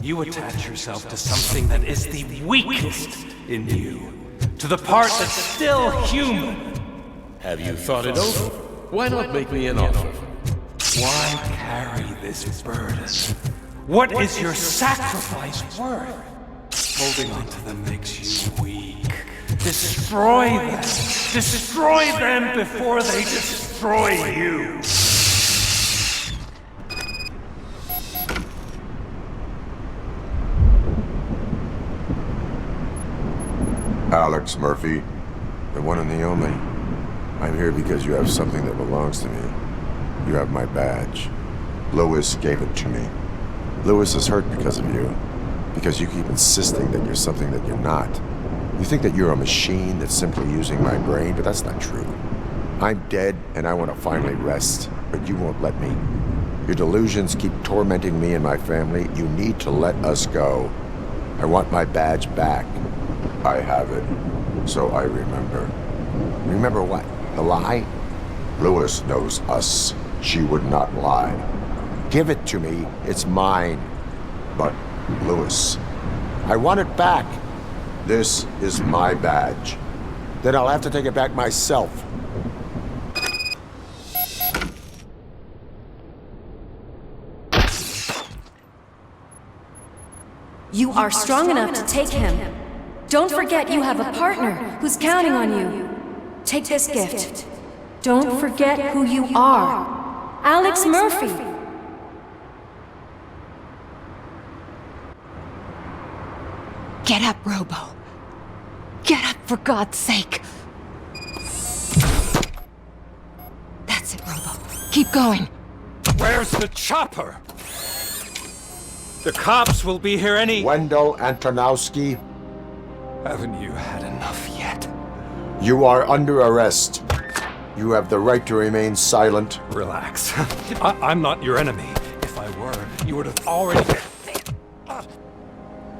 You attach yourself to something that is the weakest in you, to the part that's still human. Have you thought it over? Why not make me an offer? Why carry this burden? What is your sacrifice worth? Holding on to them makes you weak. Destroy them! Destroy them before they destroy you! Alex Murphy, the one and the only. I'm here because you have something that belongs to me. You have my badge. Lewis gave it to me. Lewis is hurt because of you. Because you keep insisting that you're something that you're not. You think that you're a machine that's simply using my brain, but that's not true. I'm dead and I want to finally rest, but you won't let me. Your delusions keep tormenting me and my family. You need to let us go. I want my badge back. I have it, so I remember. Remember what? The lie? Lewis knows us. She would not lie. Give it to me. It's mine. But, Lewis, I want it back. This is my badge. Then I'll have to take it back myself. You are strong enough to take him. Don't forget you have a partner who's counting on you. Take this gift. Don't forget who you are. Alex Murphy. Get up, Robo. Get up, for God's sake. That's it, Robo. Keep going. Where's the chopper? The cops will be here any... Wendell Antonowski. Haven't you had enough yet? You are under arrest. You have the right to remain silent. Relax. I'm not your enemy. If I were, you would have already...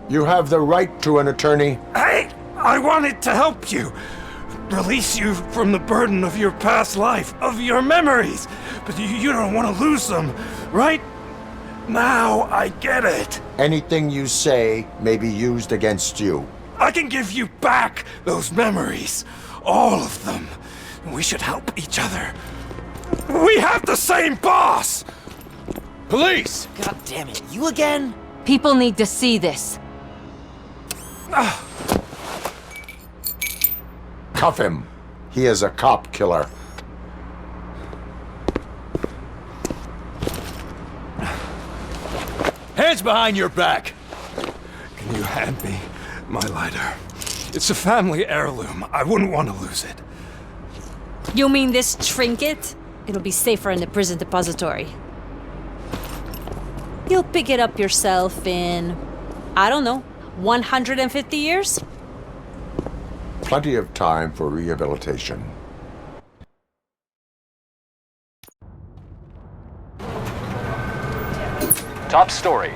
You have the right to an attorney. Hey! I wanted to help you. Release you from the burden of your past life, of your memories. But you don't want to lose them, right? Now I get it. Anything you say may be used against you. I can give you back those memories. All of them. We should help each other. We have the same boss! Police! God damn it, you again? People need to see this. Cuff him. He is a cop killer. Hands behind your back! Can you hand me my lighter? It's a family heirloom. I wouldn't want to lose it. You mean this trinket? It'll be safer in the prison depository. You'll pick it up yourself in, I don't know, 150 years? Plenty of time for rehabilitation. Top story.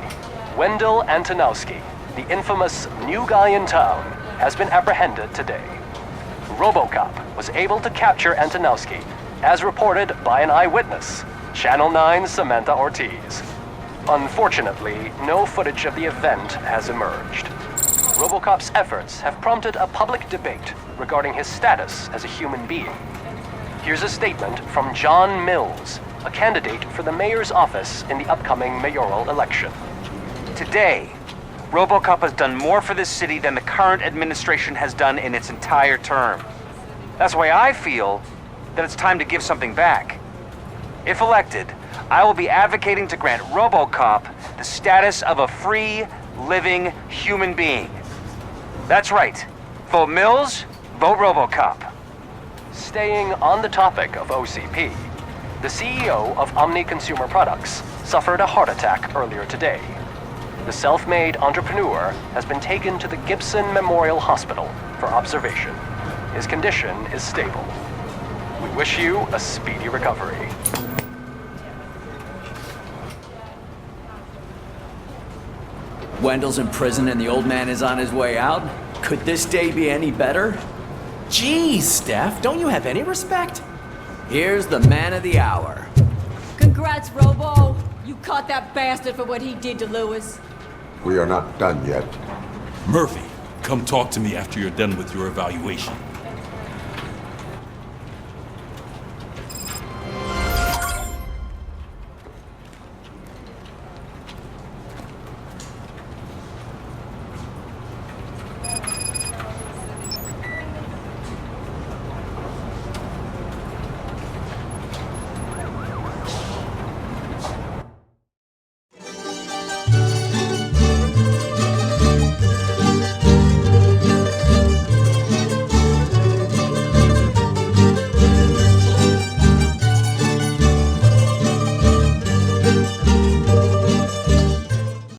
Wendell Antonowski, the infamous new guy in town, has been apprehended today. RoboCop was able to capture Antonowski, as reported by an eyewitness, Channel 9's Samantha Ortiz. Unfortunately, no footage of the event has emerged. RoboCop's efforts have prompted a public debate regarding his status as a human being. Here's a statement from John Mills, a candidate for the mayor's office in the upcoming mayoral election. Today, RoboCop has done more for this city than the current administration has done in its entire term. That's why I feel that it's time to give something back. If elected, I will be advocating to grant RoboCop the status of a free, living human being. That's right. Vote Mills, vote RoboCop. Staying on the topic of OCP, the CEO of Omni Consumer Products suffered a heart attack earlier today. The self-made entrepreneur has been taken to the Gibson Memorial Hospital for observation. His condition is stable. We wish you a speedy recovery. Wendell's in prison and the old man is on his way out? Could this day be any better? Jeez, Steph, don't you have any respect? Here's the man of the hour. Congrats, Robo. You caught that bastard for what he did to Lewis. We are not done yet. Murphy, come talk to me after you're done with your evaluation.